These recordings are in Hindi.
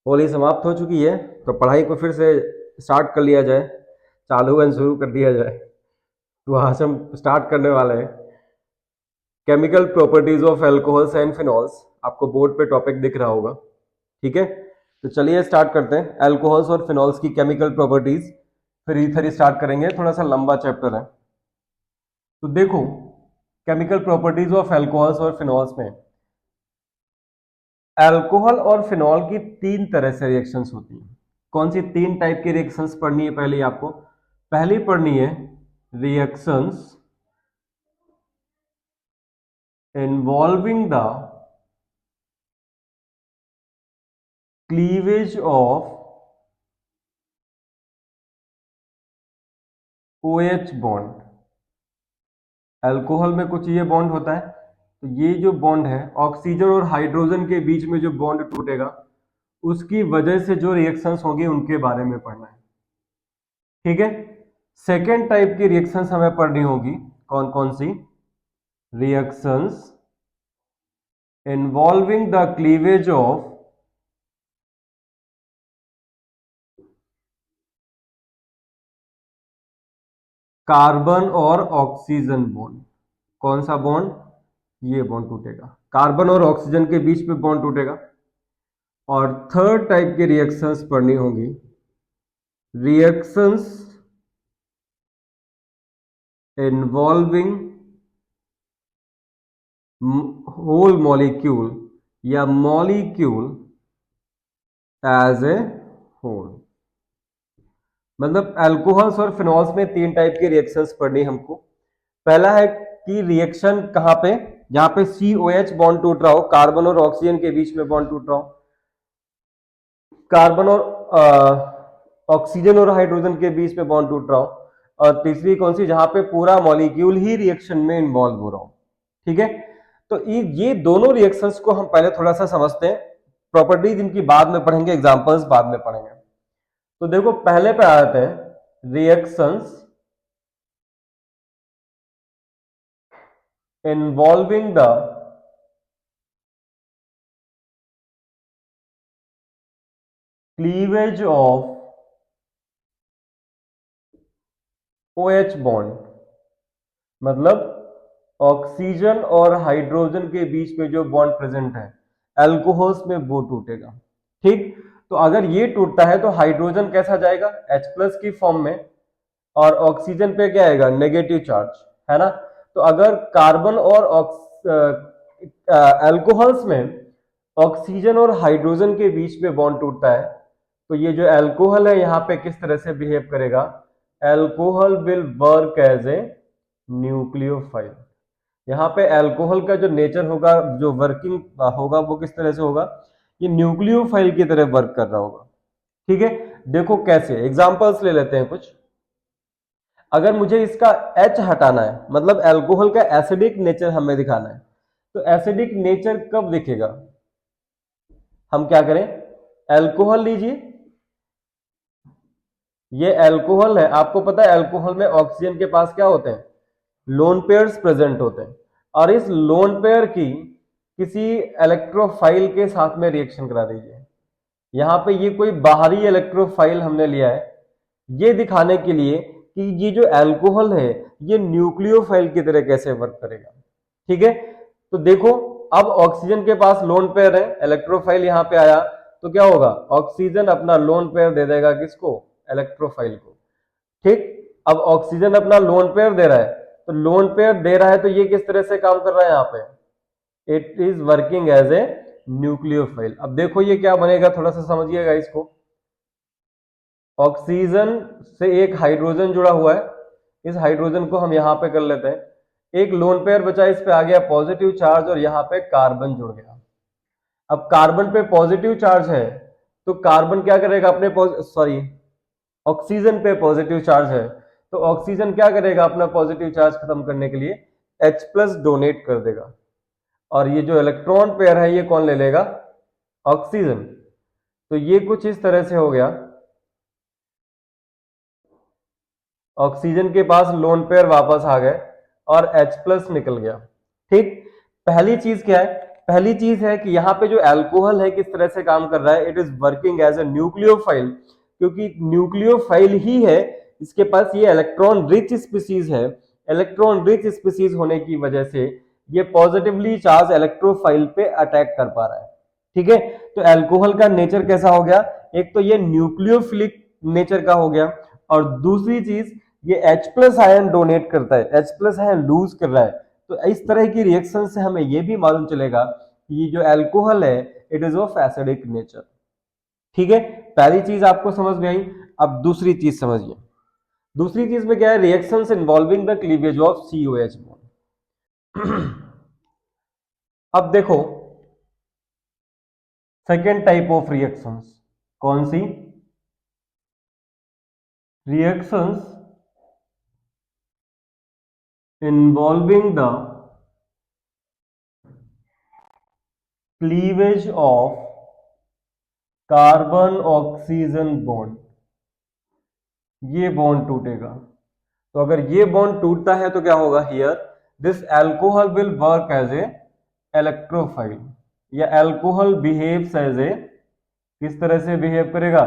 होली समाप्त हो चुकी है, तो पढ़ाई को फिर से स्टार्ट कर लिया जाए, चालू एंड शुरू कर दिया जाए। तो आज हम स्टार्ट करने वाले हैं chemical properties of alcohols and phenols. आपको बोर्ड पे टॉपिक दिख रहा होगा, ठीक है। तो चलिए स्टार्ट करते हैं, एल्कोहल्स और फिनॉल्स की केमिकल प्रॉपर्टीज। फिर ईथर स्टार्ट करेंगे, थोड़ा सा लंबा चैप्टर है। तो देखो, केमिकल प्रॉपर्टीज ऑफ एल्कोहल्स और फिनॉल्स में अल्कोहल और फिनॉल की तीन तरह से रिएक्शंस होती हैं। कौन सी तीन टाइप की रिएक्शंस पढ़नी है? पहले आपको पहली पढ़नी है reactions involving the cleavage of OH bond. Alcohol में कुछ ये बॉन्ड होता है, तो ये जो बॉन्ड है ऑक्सीजन और हाइड्रोजन के बीच में जो बॉन्ड टूटेगा, उसकी वजह से जो रिएक्शंस होंगी उनके बारे में पढ़ना है, ठीक है। सेकेंड टाइप की रिएक्शंस हमें पढ़नी होगी, कौन कौन सी? Reactions involving the cleavage of carbon और ऑक्सीजन बॉन्ड। कौन सा बॉन्ड? ये बॉन्ड टूटेगा, कार्बन और ऑक्सीजन के बीच में बॉन्ड टूटेगा। और थर्ड टाइप की रिएक्शंस पढ़नी होगी, रिएक्शंस इन्वॉल्विंग होल मॉलिक्यूल या मॉलिक्यूल एज ए होल। मतलब अल्कोहल्स और फिनॉल्स में तीन टाइप की रिएक्शंस पढ़नी हमको। पहला है कि रिएक्शन कहां पे? जहां पे COH बॉन्ड टूट रहा हो, कार्बन और ऑक्सीजन के बीच में बॉन्ड टूट रहा हो, कार्बन और ऑक्सीजन और हाइड्रोजन के बीच में बॉन्ड टूट रहा हो। और तीसरी कौन सी? जहां पे पूरा मॉलिक्यूल ही रिएक्शन में इन्वॉल्व हो रहा हो, ठीक है। तो ये दोनों रिएक्शंस को हम पहले थोड़ा सा समझते हैं, प्रॉपर्टीज इनकी बाद में पढ़ेंगे, एग्जांपल्स बाद में पढ़ेंगे। तो देखो, पहले पे आते हैं reactions involving the cleavage of OH bond. मतलब ऑक्सीजन और हाइड्रोजन के बीच में जो बॉन्ड प्रेजेंट है अल्कोहल्स में, वो टूटेगा, ठीक। तो अगर ये टूटता है तो हाइड्रोजन कैसा जाएगा? H+ की फॉर्म में, और ऑक्सीजन पे क्या आएगा? नेगेटिव चार्ज, है ना। तो अगर कार्बन और अल्कोहल्स में ऑक्सीजन और हाइड्रोजन के बीच में बॉन्ड टूटता है, तो ये जो अल्कोहल है यहाँ पे किस तरह से बिहेव करेगा? Alcohol will work as a nucleophile. यहाँ पे अल्कोहल का जो नेचर होगा, जो वर्किंग होगा, वो किस तरह से होगा? ये न्यूक्लियोफाइल की तरह वर्क कर रहा होगा, ठीक है। देखो कैसे, एग्जांपल्स ले लेते हैं कुछ। अगर मुझे इसका H हटाना है, मतलब अल्कोहल का एसिडिक नेचर हमें दिखाना है, तो एसिडिक नेचर कब दिखेगा? हम क्या करें? अल्कोहल लीजिए, ये अल्कोहल है। आपको पता है अल्कोहल में ऑक्सीजन के पास क्या होते हैं? लोन पेयर्स प्रेजेंट होते हैं। और इस लोन पेयर की किसी इलेक्ट्रोफाइल के साथ में रिएक्शन करा दीजिए। यहां पे ये कोई बाहरी इलेक्ट्रोफाइल हमने लिया है, ये दिखाने के लिए कि ये जो अल्कोहल है ये न्यूक्लियोफाइल की तरह कैसे वर्क करेगा, ठीक है। तो देखो, अब ऑक्सीजन के पास लोन पेयर है, इलेक्ट्रोफाइल यहां पे आया, तो क्या होगा? ऑक्सीजन अपना लोन पेयर दे देगा किसको? इलेक्ट्रोफाइल को, ठीक। अब ऑक्सीजन अपना लोन पेयर दे रहा है, तो लोन पेयर दे रहा है तो ये किस तरह से काम कर रहा है यहाँ पे? It is working as a nucleophile. अब देखो ये क्या बनेगा, थोड़ा सा समझिएगा इसको। ऑक्सीजन से एक हाइड्रोजन जुड़ा हुआ है, इस हाइड्रोजन को हम यहां पे कर लेते हैं। एक लोन पेयर बचा, इस पे आ गया पॉजिटिव चार्ज और यहां पे कार्बन जुड़ गया। अब कार्बन पे पॉजिटिव चार्ज है, तो कार्बन क्या करेगा? अपने सॉरी, ऑक्सीजन पे पॉजिटिव चार्ज है, तो ऑक्सीजन क्या करेगा? अपना पॉजिटिव चार्ज खत्म करने के लिए H+ डोनेट कर देगा। और ये जो इलेक्ट्रॉन पेयर है ये कौन ले लेगा? ऑक्सीजन। तो ये कुछ इस तरह से हो गया, ऑक्सीजन के पास लोन पेयर वापस आ गए और H+ निकल गया, ठीक। पहली चीज क्या है? पहली चीज है कि यहाँ पे जो अल्कोहल है किस तरह से काम कर रहा है, it is working as a nucleophile, क्योंकि न्यूक्लियोफाइल ही है, इसके पास ये इलेक्ट्रॉन रिच स्पीसीज है। इलेक्ट्रॉन रिच स्पीसीज होने की वजह से ये पॉजिटिवली चार्ज इलेक्ट्रोफाइल पे अटैक कर पा रहा है। ठीक है, तो अल्कोहल का नेचर कैसा हो गया, एक तो ये न्यूक्लियोफिलिक नेचर का हो गया, और दूसरी चीज ये H+ आयन डोनेट करता है, H+ आयन लूज कर रहा है। तो इस तरह की रिएक्शन से हमें यह भी मालूम चलेगा कि ये जो अल्कोहल है it is of acidic nature. ठीक है, पहली चीज आपको समझ में आई। अब दूसरी चीज समझिए। दूसरी चीज में क्या है, reactions involving the cleavage of COH bond. अब देखो सेकेंड टाइप ऑफ रिएक्शंस कौन सी, reactions involving the cleavage of carbon oxygen bond. ये बॉन्ड टूटेगा, तो अगर ये बॉन्ड टूटता है तो क्या होगा, here this alcohol will work as a electrophile, या अल्कोहल बिहेव्स एज ए, किस तरह से बिहेव करेगा,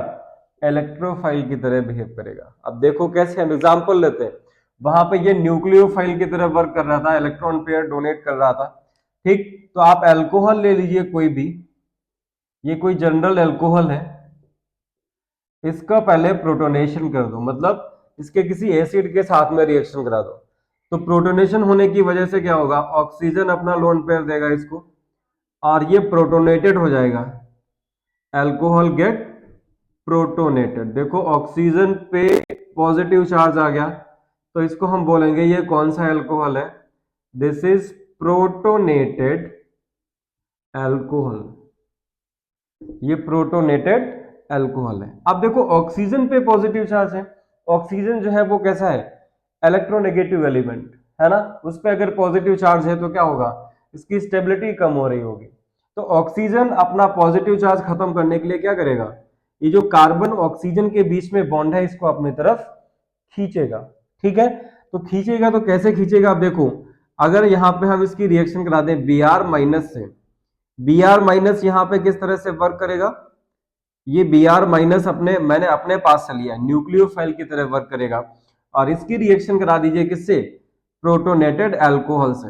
इलेक्ट्रोफाइल की तरह बिहेव करेगा। अब देखो कैसे, हम एग्जांपल लेते हैं। वहां पे ये न्यूक्लियोफाइल की तरह वर्क कर रहा था, इलेक्ट्रॉन पेयर डोनेट कर रहा था। ठीक, तो आप अल्कोहल ले लीजिए कोई भी, ये कोई जनरल अल्कोहल है, इसका पहले प्रोटोनेशन कर दो, मतलब इसके किसी एसिड के साथ में रिएक्शन करा दो। तो प्रोटोनेशन होने की वजह से क्या होगा, ऑक्सीजन अपना लोन पेयर देगा इसको, और ये प्रोटोनेटेड हो जाएगा, अल्कोहल गेट प्रोटोनेटेड। देखो ऑक्सीजन पे पॉजिटिव चार्ज आ गया, तो इसको हम बोलेंगे ये कौन सा अल्कोहल है, दिस इज प्रोटोनेटेड अल्कोहल, ये प्रोटोनेटेड अल्कोहल है। अब देखो ऑक्सीजन पे पॉजिटिव चार्ज है, ऑक्सीजन जो है वो कैसा है, इलेक्ट्रोनेगेटिव एलिमेंट है ना, उस पर अगर पॉजिटिव चार्ज है तो क्या होगा, इसकी स्टेबिलिटी कम हो रही होगी। तो ऑक्सीजन अपना पॉजिटिव चार्ज खत्म करने के लिए क्या करेगा, ये जो कार्बन ऑक्सीजन के बीच में बॉन्ड है इसको अपनी तरफ खींचेगा। ठीक है, तो खींचेगा तो कैसे खींचेगा, आप देखो अगर यहां पे हम इसकी रिएक्शन करा दें Br- से, Br- यहां पे किस तरह से वर्क करेगा, ये Br- अपने मैंने अपने पास से लिया, न्यूक्लियोफाइल की तरह वर्क करेगा, और इसकी रिएक्शन करा दीजिए किससे, प्रोटोनेटेड अल्कोहल से।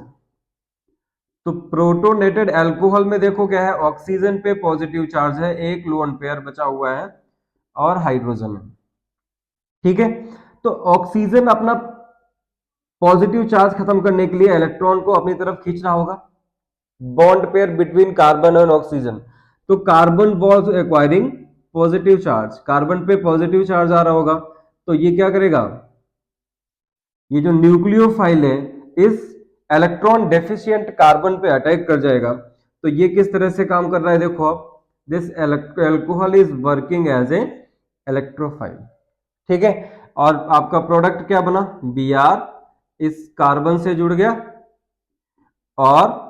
तो प्रोटोनेटेड अल्कोहल में देखो क्या है, ऑक्सीजन पे पॉजिटिव चार्ज है, एक लोन पेयर बचा हुआ है और हाइड्रोजन है। ठीक है, तो ऑक्सीजन अपना पॉजिटिव चार्ज खत्म करने के लिए इलेक्ट्रॉन को अपनी तरफ खींचना होगा, bond pair between carbon and oxygen. तो carbon was acquiring positive charge, carbon पे पॉजिटिव चार्ज आ रहा होगा, तो ये क्या करेगा, ये जो न्यूक्लियोफाइल है इस इलेक्ट्रॉन डेफिशिएंट कार्बन पे अटैक कर जाएगा। तो ये किस तरह से काम कर रहा है, देखो आप, this alcohol is working as a electrophile. ठीक है, और आपका प्रोडक्ट क्या बना, Br इस कार्बन से जुड़ गया, और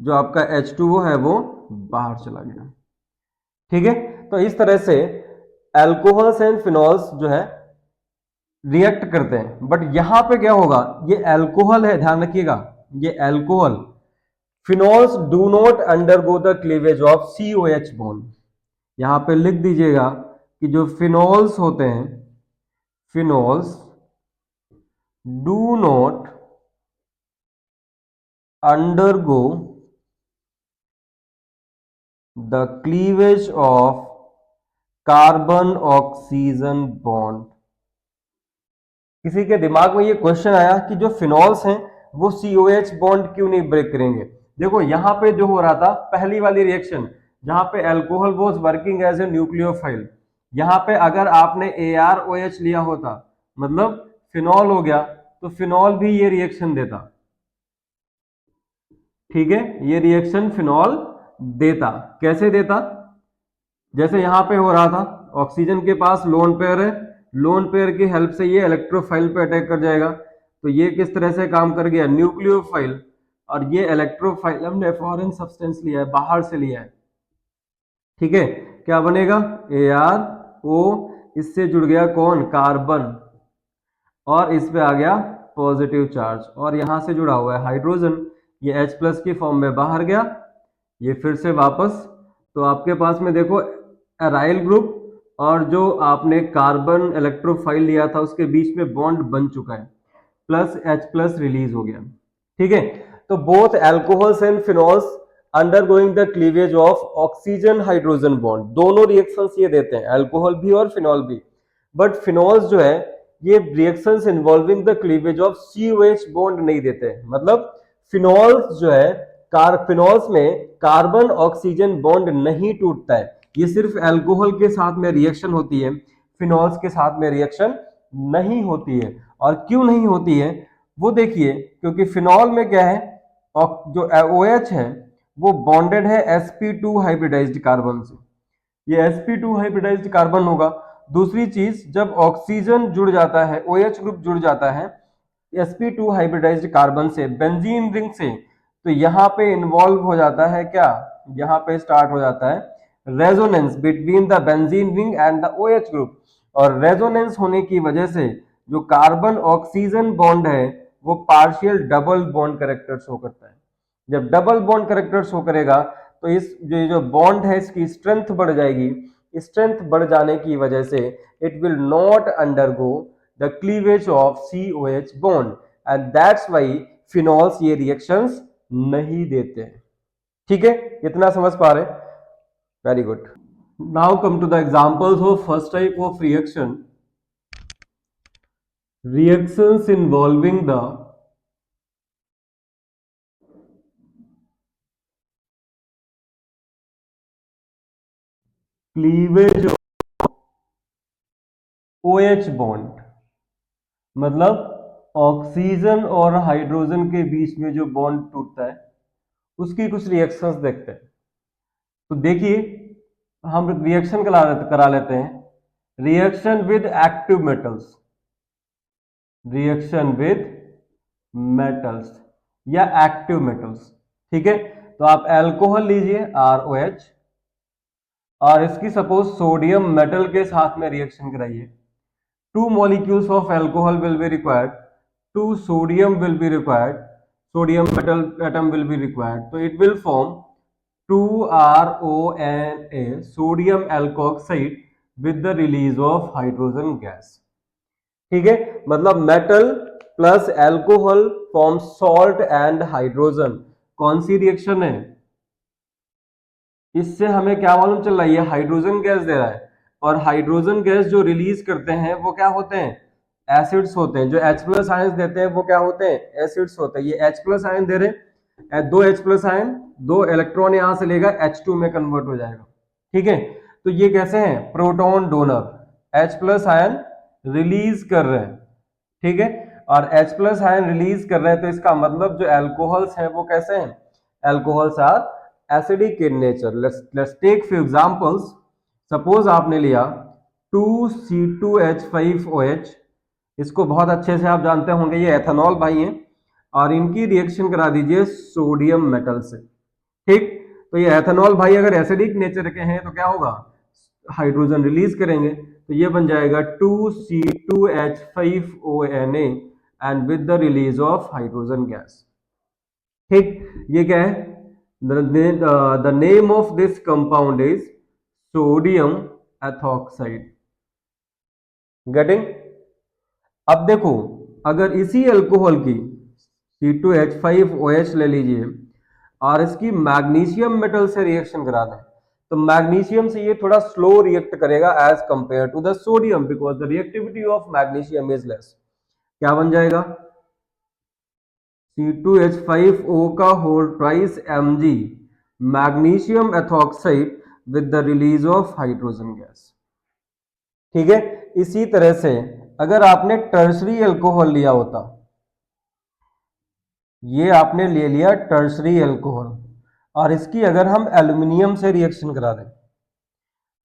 जो आपका H2O है वो बाहर चला गया। ठीक है, तो इस तरह से अल्कोहल्स एंड फिनॉल्स जो है रिएक्ट करते हैं। बट यहां पे क्या होगा, ये अल्कोहल है, ध्यान रखिएगा, ये alcohol, phenols do not undergo the cleavage of COH bond. यहां पे लिख दीजिएगा कि जो फिनॉल्स होते हैं, phenols do not undergo the cleavage of carbon oxygen bond. किसी के दिमाग में ये क्वेश्चन आया कि जो फिनॉल्स हैं वो COH बॉन्ड क्यों नहीं ब्रेक करेंगे। देखो यहां पे जो हो रहा था, पहली वाली रिएक्शन जहां पे alcohol was working as a nucleophile, यहां पे अगर आपने ArOH लिया होता, मतलब फिनॉल हो गया, तो फिनॉल भी ये रिएक्शन देता। ठीक है, ये रिएक्शन फिनॉल देता, कैसे देता, जैसे यहां पे हो रहा था, ऑक्सीजन के पास लोन पेयर है, लोन पेयर की हेल्प से ये इलेक्ट्रोफाइल पे अटैक कर जाएगा। तो ये किस तरह से काम कर गया, न्यूक्लियोफाइल, और ये इलेक्ट्रोफाइल हमने फॉरेन सब्सटेंस लिया है, बाहर से लिया है। ठीक है, क्या बनेगा, ArO, इससे जुड़ गया कौन, कार्बन, और इस पे आ गया पॉजिटिव चार्ज, और यहां से जुड़ा हुआ है हाइड्रोजन, ये H+ की फॉर्म में बाहर गया, ये फिर से वापस, तो आपके पास में देखो एराइल ग्रुप और जो आपने कार्बन इलेक्ट्रोफाइल लिया था उसके बीच में बॉन्ड बन चुका है, प्लस H प्लस रिलीज हो गया। ठीक है, तो both alcohols and phenols undergoing the cleavage of oxygen hydrogen bond, दोनों रिएक्शंस ये देते हैं, अल्कोहल भी और फिनॉल भी। बट फिनॉल्स जो है ये reactions involving the cleavage of COH bond नहीं देते हैं। मतलब फिनॉल्स जो है फिनॉल्स में कार्बन ऑक्सीजन बॉन्ड नहीं टूटता है, ये सिर्फ अल्कोहल के साथ में रिएक्शन होती है, फिनॉल्स के साथ में रिएक्शन नहीं होती है। और क्यों नहीं होती है वो देखिए, क्योंकि फिनॉल में क्या है, जो OH है वो बॉन्डेड है sp2 हाइब्रिडाइज्ड कार्बन से, ये sp2 हाइब्रिडाइज्ड कार्बन होगा। दूसरी चीज, जब ऑक्सीजन जुड़ जाता है, OH ग्रुप जुड़ जाता है sp2 हाइब्रिडाइज्ड कार्बन से बेंजीन रिंग से, तो यहाँ पे इन्वॉल्व हो जाता है क्या, यहाँ पे स्टार्ट हो जाता है resonance between the benzene ring and the OH group. और रेजोनेंस होने की वजह से जो कार्बन ऑक्सीजन बॉन्ड है वो partial double bond character show करता है। जब डबल बॉन्ड कैरेक्टर शो करेगा तो इस जो बॉन्ड है इसकी स्ट्रेंथ बढ़ जाएगी, स्ट्रेंथ बढ़ जाने की वजह से it will not undergo the cleavage of COH bond, and that's why phenols ये रिएक्शंस नहीं देते हैं। ठीक है, इतना समझ पा रहे? Very good. Now come to the examples of first type of reaction, reactions involving the cleavage of OH bond, मतलब ऑक्सीजन और हाइड्रोजन के बीच में जो बॉन्ड टूटता है उसकी कुछ रिएक्शंस देखते हैं। तो देखिए, हम रिएक्शन करा लेते हैं, reaction with active metals, reaction with metals या एक्टिव मेटल्स। ठीक है, तो आप अल्कोहल लीजिए ROH, और इसकी सपोज सोडियम मेटल के साथ में रिएक्शन कराइए, 2 molecules of alcohol will be required, 2 sodium will be required, sodium metal atom will be required, so it will form 2RONA, sodium alkoxide with the release of hydrogen gas। ठीक है, मतलब metal plus alcohol form salt and hydrogen. कौन सी रिएक्शन है, इससे हमें क्या मालूम चल रहा है, ये हाइड्रोजन गैस दे रहा है, और हाइड्रोजन गैस जो रिलीज करते हैं वो क्या होते हैं, एसिड्स होते हैं। जो H प्लस आयन देते हैं वो क्या होते हैं, एसिड्स होते हैं। ये H प्लस आयन दे रहे हैं, 2 H प्लस आयन, 2 इलेक्ट्रॉन यहां से लेगा, H2 में कन्वर्ट हो जाएगा। ठीक है, तो ये कैसे हैं, proton donor, H plus ion release कर रहे हैं। ठीक है, और H प्लस आयन रिलीज कर रहे हैं, तो इसका मतलब जो एल्कोहल्स हैं वो कैसे हैं, alcohols are acidic in nature. Let's take few examples. Suppose आपने लिया 2C2H5OH, इसको बहुत अच्छे से आप जानते होंगे, ये एथेनॉल भाई हैं, और इनकी रिएक्शन करा दीजिए सोडियम मेटल से। ठीक, तो ये एथेनॉल भाई अगर एसिडिक नेचर के हैं तो क्या होगा, हाइड्रोजन रिलीज करेंगे, तो ये बन जाएगा 2C2H5ONA and with the release of hydrogen gas. ठीक, ये क्या है, the name of this compound is sodium ethoxide। Getting? अब देखो, अगर इसी अल्कोहल की C2H5OH ले लीजिए और इसकी मैग्नीशियम मेटल से रिएक्शन करा दें, तो मैग्नीशियम से ये थोड़ा स्लो रिएक्ट करेगा as compare to the sodium, because the reactivity of magnesium is less. क्या बन जाएगा, C2H5O का whole twice Mg magnesium ethoxide with the release of hydrogen gas. ठीक है, इसी तरह से अगर आपने टर्सरी अल्कोहल लिया होता, ये आपने ले लिया टर्सरी अल्कोहल, और इसकी अगर हम एल्यूमिनियम से रिएक्शन करा दें,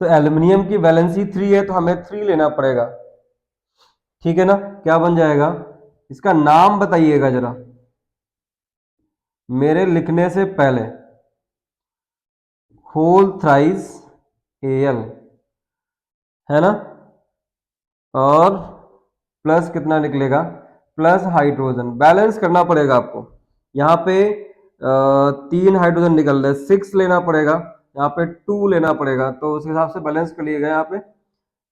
तो एल्यूमिनियम की वैलेंसी 3 है तो हमें 3 लेना पड़ेगा। ठीक है ना, क्या बन जाएगा, इसका नाम बताइएगा जरा मेरे लिखने से पहले, होल थ्राइस Al है ना, और प्लस कितना निकलेगा, प्लस हाइड्रोजन। बैलेंस करना पड़ेगा आपको, यहाँ पे तीन हाइड्रोजन निकल रहे, 6 लेना पड़ेगा, यहाँ पे 2 लेना पड़ेगा, तो उस हिसाब से बैलेंस कर लिएगा यहाँ पे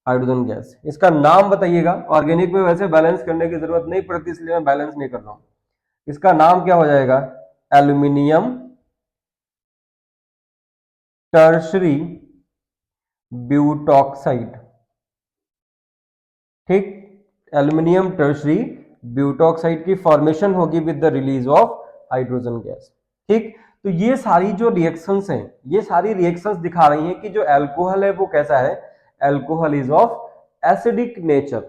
हाइड्रोजन गैस। इसका नाम बताइएगा। ऑर्गेनिक में वैसे बैलेंस करने की जरूरत नहीं पड़ती, इसलिए मैं बैलेंस नहीं कर रहा हूँ। इसका नाम क्या हो जाएगा? Aluminium tertiary butoxide. ठीक, एल्यूमिनियम टर्शरी ब्यूटॉक्साइड की फॉर्मेशन होगी with the release of hydrogen gas. ठीक, तो ये सारी जो रिएक्शंस हैं, ये सारी रिएक्शंस दिखा रही हैं कि जो अल्कोहल है वो कैसा है, alcohol is of acidic nature.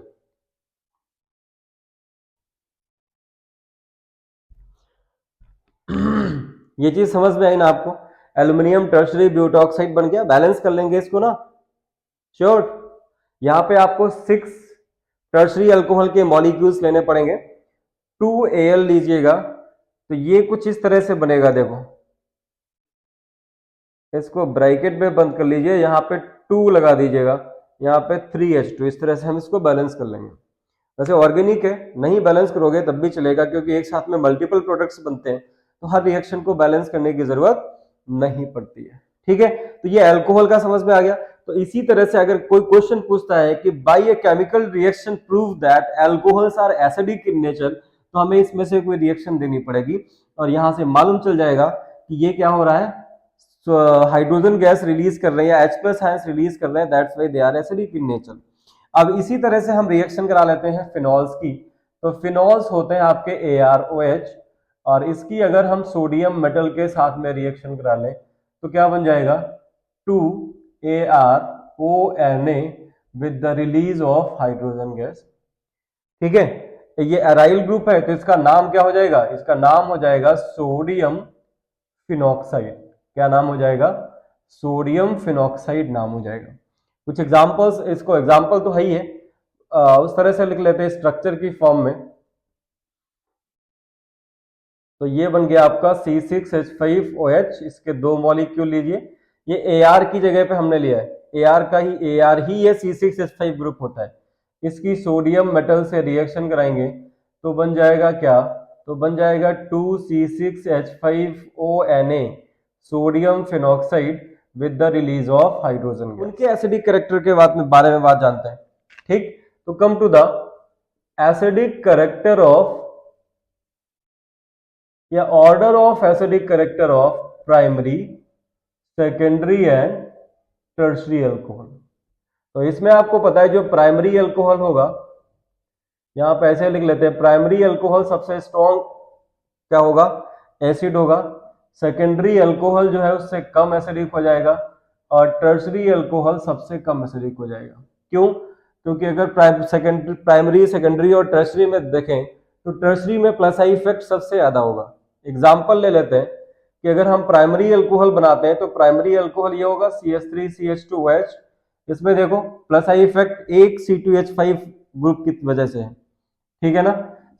ये चीज समझ में आई ना आपको? एल्यूमिनियम टर्शरी ब्यूटॉक्साइड बन गया, बैलेंस कर लेंगे इसको ना, श्योर। यहां पे आपको 6 टर्शरी अल्कोहल के मॉलिक्यूल्स लेने पड़ेंगे। 2Al लीजिएगा तो ये कुछ इस तरह से बनेगा, देखो इसको ब्रैकेट में बंद कर लीजिए, यहाँ पे 2 लगा दीजिएगा, यहाँ पे 3H2, इस तरह से हम इसको बैलेंस कर लेंगे। वैसे ऑर्गेनिक है, नहीं बैलेंस करोगे तब भी चलेगा, क्योंकि एक साथ में मल्टीपल प्रोडक्ट्स बनते हैं, तो हर रिएक्शन को बैलेंस करने की जरूरत नहीं पड़ती है। ठीक है, तो ये अल्कोहल का समझ में आ गया। तो इसी तरह से अगर कोई क्वेश्चन पूछता है कि by a chemical reaction prove that alcohols are acidic in nature, तो हमें इसमें से कोई रिएक्शन देनी पड़ेगी, और यहां से मालूम चल जाएगा कि ये क्या हो रहा है, हाइड्रोजन गैस रिलीज कर रहे हैं या H+ आयंस रिलीज कर रहे हैं, that's why they are acidic in nature. अब इसी तरह से हम रिएक्शन करा लेते हैं फिनॉल्स की। तो फिनॉल्स होते हैं आपके ArOH, और इसकी अगर हम सोडियम मेटल के साथ में रिएक्शन करा लें तो क्या बन जाएगा, 2ArONa with the release of hydrogen gas. ठीक है, ये एराइल ग्रुप है, तो इसका नाम क्या हो जाएगा, इसका नाम हो जाएगा सोडियम फिनॉक्साइड। क्या नाम हो जाएगा, सोडियम फिनॉक्साइड नाम हो जाएगा। कुछ एग्जांपल्स, इसको एग्जांपल तो है ही है, उस तरह से लिख लेते हैं स्ट्रक्चर की फॉर्म में। तो ये बन गया आपका C6H5OH, इसके 2 मॉलिक्यूल लीजिए, ये Ar की जगह पे हमने लिया है, Ar ही ये C6H5 ग्रुप होता है। इसकी सोडियम मेटल से रिएक्शन कराएंगे तो बन जाएगा क्या, तो बन जाएगा 2C6H5ONa sodium phenoxide with the release of hydrogen. उनके एसिडिक कैरेक्टर के बारे में बात जानते हैं। ठीक, तो come to the acidic character of या order of acidic character of primary, secondary and tertiary alcohol. तो इसमें आपको पता है जो प्राइमरी अल्कोहल होगा, यहां पे ऐसे लिख लेते हैं, प्राइमरी अल्कोहल सबसे स्ट्रॉन्ग क्या होगा, एसिड होगा। सेकेंडरी अल्कोहल जो है उससे कम एसिडिक हो जाएगा, और टर्शरी अल्कोहल सबसे कम एसिडिक हो जाएगा। क्यों? क्योंकि अगर प्राइमरी, सेकेंडरी और टर्शरी में देखें तो टर्शरी में प्लस आई इफेक्ट सबसे ज्यादा होगा। एग्जाम्पल ले लेते हैं कि अगर हम प्राइमरी अल्कोहल बनाते हैं तो प्राइमरी अल्कोहल ये होगा CH3CH2OH, इसमें देखो प्लस आई इफेक्ट एक C2H5 ग्रुप की वजह से है। ठीक है ना।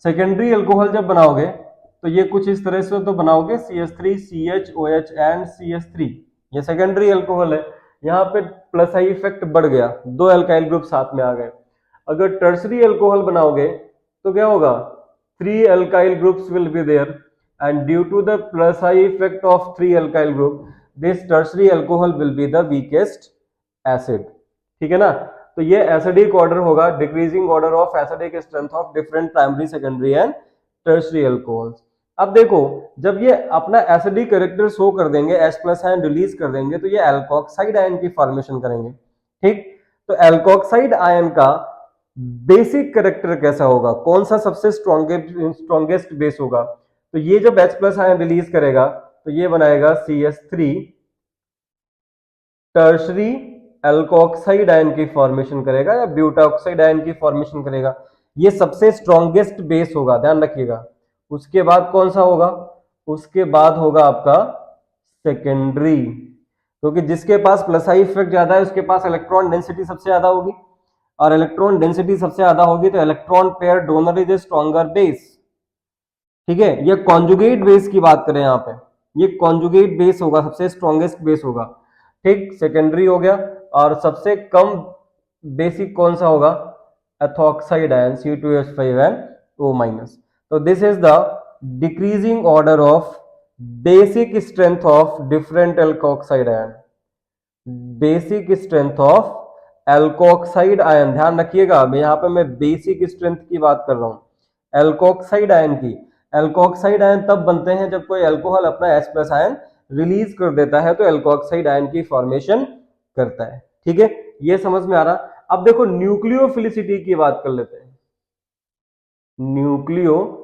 सेकेंडरी अल्कोहल जब बनाओगे तो ये कुछ इस तरह से तो बनाओगे CH3CHOH एंड CH3, ये सेकेंडरी अल्कोहल है, यहाँ पे प्लस आई इफेक्ट बढ़ गया, 2 अल्काइल ग्रुप साथ में आ गए। अगर टर्शरी अल्कोहल बनाओगे तो क्या होगा, 3 alkyl groups will be there, and due to the plus I effect of 3 alkyl group, this tertiary alcohol will be the weakest acid। ठीक है ना। तो ये एसिडिक ऑर्डर होगा, decreasing order of acidic strength of different primary, secondary and tertiary alcohols. अब देखो जब ये अपना एसिडिक कैरेक्टर शो कर देंगे, H+ आयन रिलीज कर देंगे, तो ये एल्कोक्साइड आयन की फॉर्मेशन करेंगे। ठीक, तो एल्कोक्साइड आयन का बेसिक कैरेक्टर कैसा होगा, कौन सा सबसे स्ट्रॉन्गेस्ट बेस होगा, तो ये जब H+ आयन रिलीज करेगा तो ये बनाएगा CH3 टर्शरी एल्कोक्साइड आयन की फॉर्मेशन करेगा या ब्यूटाऑक्साइड आयन की फॉर्मेशन करेगा। ये सबसे स्ट्रॉन्गेस्ट बेस होगा, ध्यान रखिएगा। उसके बाद कौन सा होगा, उसके बाद होगा आपका सेकेंडरी, क्योंकि जिसके पास प्लस आई इफेक्ट ज्यादा है उसके पास इलेक्ट्रॉन डेंसिटी सबसे ज्यादा होगी, और इलेक्ट्रॉन डेंसिटी सबसे ज्यादा होगी तो electron pair donor is a stronger base. ठीक है, ये कॉन्जुगेट बेस की बात करें यहाँ पे, ये कॉन्जुगेट बेस होगा, सबसे स्ट्रॉन्गेस्ट बेस होगा। ठीक, सेकेंडरी हो गया, और सबसे कम बेसिक कौन सा होगा, ethoxide ion C2H5 and O-। तो this is the decreasing order of basic strength of different alkoxide ion, basic strength of alkoxide ion, ध्यान रखिएगा मैं यहां पे मैं बेसिक स्ट्रेंथ की बात कर रहा हूं एल्कोक्साइड आयन की। एल्कोक्साइड आयन तब बनते हैं जब कोई अल्कोहल अपना H+ आयन रिलीज कर देता है तो एल्कोक्साइड आयन की फॉर्मेशन करता है। ठीक है, ये समझ में आ रहा। अब देखो न्यूक्लियोफिलिसिटी की बात कर लेते हैं। न्यूक्लियोफिलिसिटी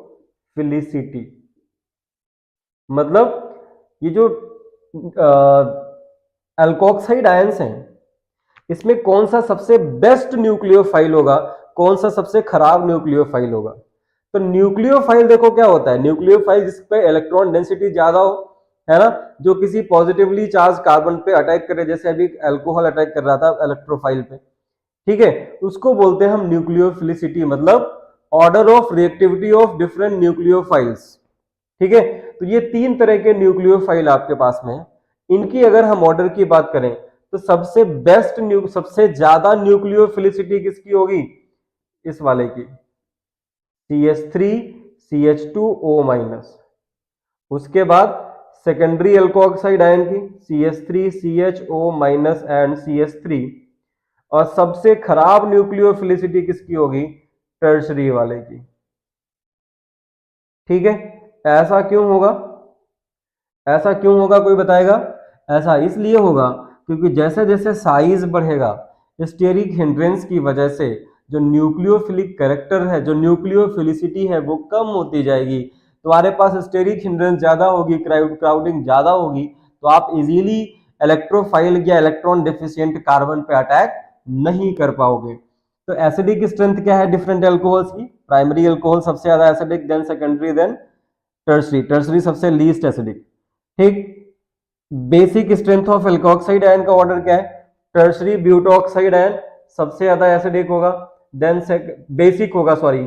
मतलब ये जो एल्कोक्साइड आयंस हैं इसमें कौन सा सबसे बेस्ट न्यूक्लियोफाइल होगा, कौन सा सबसे खराब न्यूक्लियोफाइल होगा। तो न्यूक्लियोफाइल देखो क्या होता है, न्यूक्लियोफाइल जिस पे इलेक्ट्रॉन डेंसिटी ज्यादा हो, है ना, जो किसी पॉजिटिवली चार्ज कार्बन पे अटैक करे, जैसे अभी अल्कोहल अटैक कर रहा था इलेक्ट्रोफाइल पे, ठीक है, उसको बोलते हैं हम न्यूक्लियोफिलिसिटी, मतलब order of reactivity of different nucleophiles. ठीक है, तो ये 3 तरह के न्यूक्लियोफाइल आपके पास में है। इनकी अगर हम ऑर्डर की बात करें तो सबसे बेस्ट सबसे ज्यादा न्यूक्लियोफिलिसिटी किसकी होगी, इस वाले की, CH3 CH2O-। उसके बाद सेकेंडरी एल्कोक्साइड आयन की CH3 CHO- एंड CH3। और सबसे खराब न्यूक्लियोफिलिसिटी किसकी होगी, टर्शरी वाले की। ठीक है, ऐसा क्यों होगा, ऐसा क्यों होगा कोई बताएगा। ऐसा इसलिए होगा क्योंकि जैसे जैसे साइज बढ़ेगा स्टेरिक हिंड्रेंस की वजह से जो न्यूक्लियोफिलिक कैरेक्टर है, जो न्यूक्लियोफिलिसिटी है वो कम होती जाएगी। तुम्हारे पास स्टेरिक हिंड्रेंस ज्यादा होगी, क्राउडिंग ज्यादा होगी, तो आप इजीली इलेक्ट्रोफाइल या इलेक्ट्रॉन डेफिशिएंट कार्बन पे अटैक नहीं कर पाओगे। तो एसिडिक स्ट्रेंथ क्या है डिफरेंट एल्कोहल्स की, प्राइमरी एल्कोहल सबसे ज्यादा acidic, then secondary, then tertiary, tertiary सबसे लीस्ट एसिडिक। ठीक, basic strength of alkoxide ion का ऑर्डर क्या है, टर्सरी ब्यूटोक्साइड आयन सबसे ज्यादा एसिडिक होगा, देन बेसिक होगा सॉरी,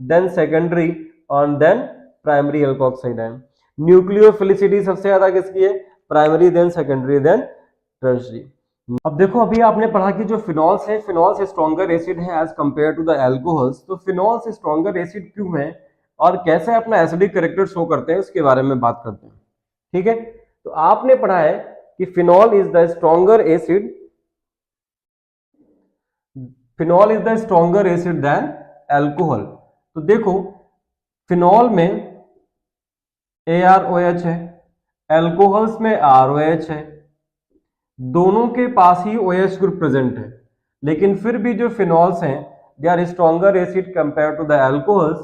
देन सेकेंडरी और then primary alkoxide ion. Nucleophilicity सबसे ज्यादा किसकी है, primary, then secondary, then tertiary. अब देखो अभी आपने पढ़ा कि जो फिनॉल्स है, फिनॉल्स स्ट्रॉन्गर एसिड है as compare to the alcohols. तो फिनॉल्स स्ट्रॉन्गर एसिड क्यों है और कैसे अपना एसिडिक कैरेक्टर शो करते हैं उसके बारे में बात करते हैं। ठीक है, तो आपने पढ़ा है कि phenol is the stronger acid, phenol is the stronger acid than alcohol. तो देखो फिनॉल में ArOH है, एल्कोहल्स में ROH है, दोनों के पास ही OH ग्रुप प्रेजेंट है, लेकिन फिर भी जो फिनॉल्स हैं they are stronger acid compare to the alcohols.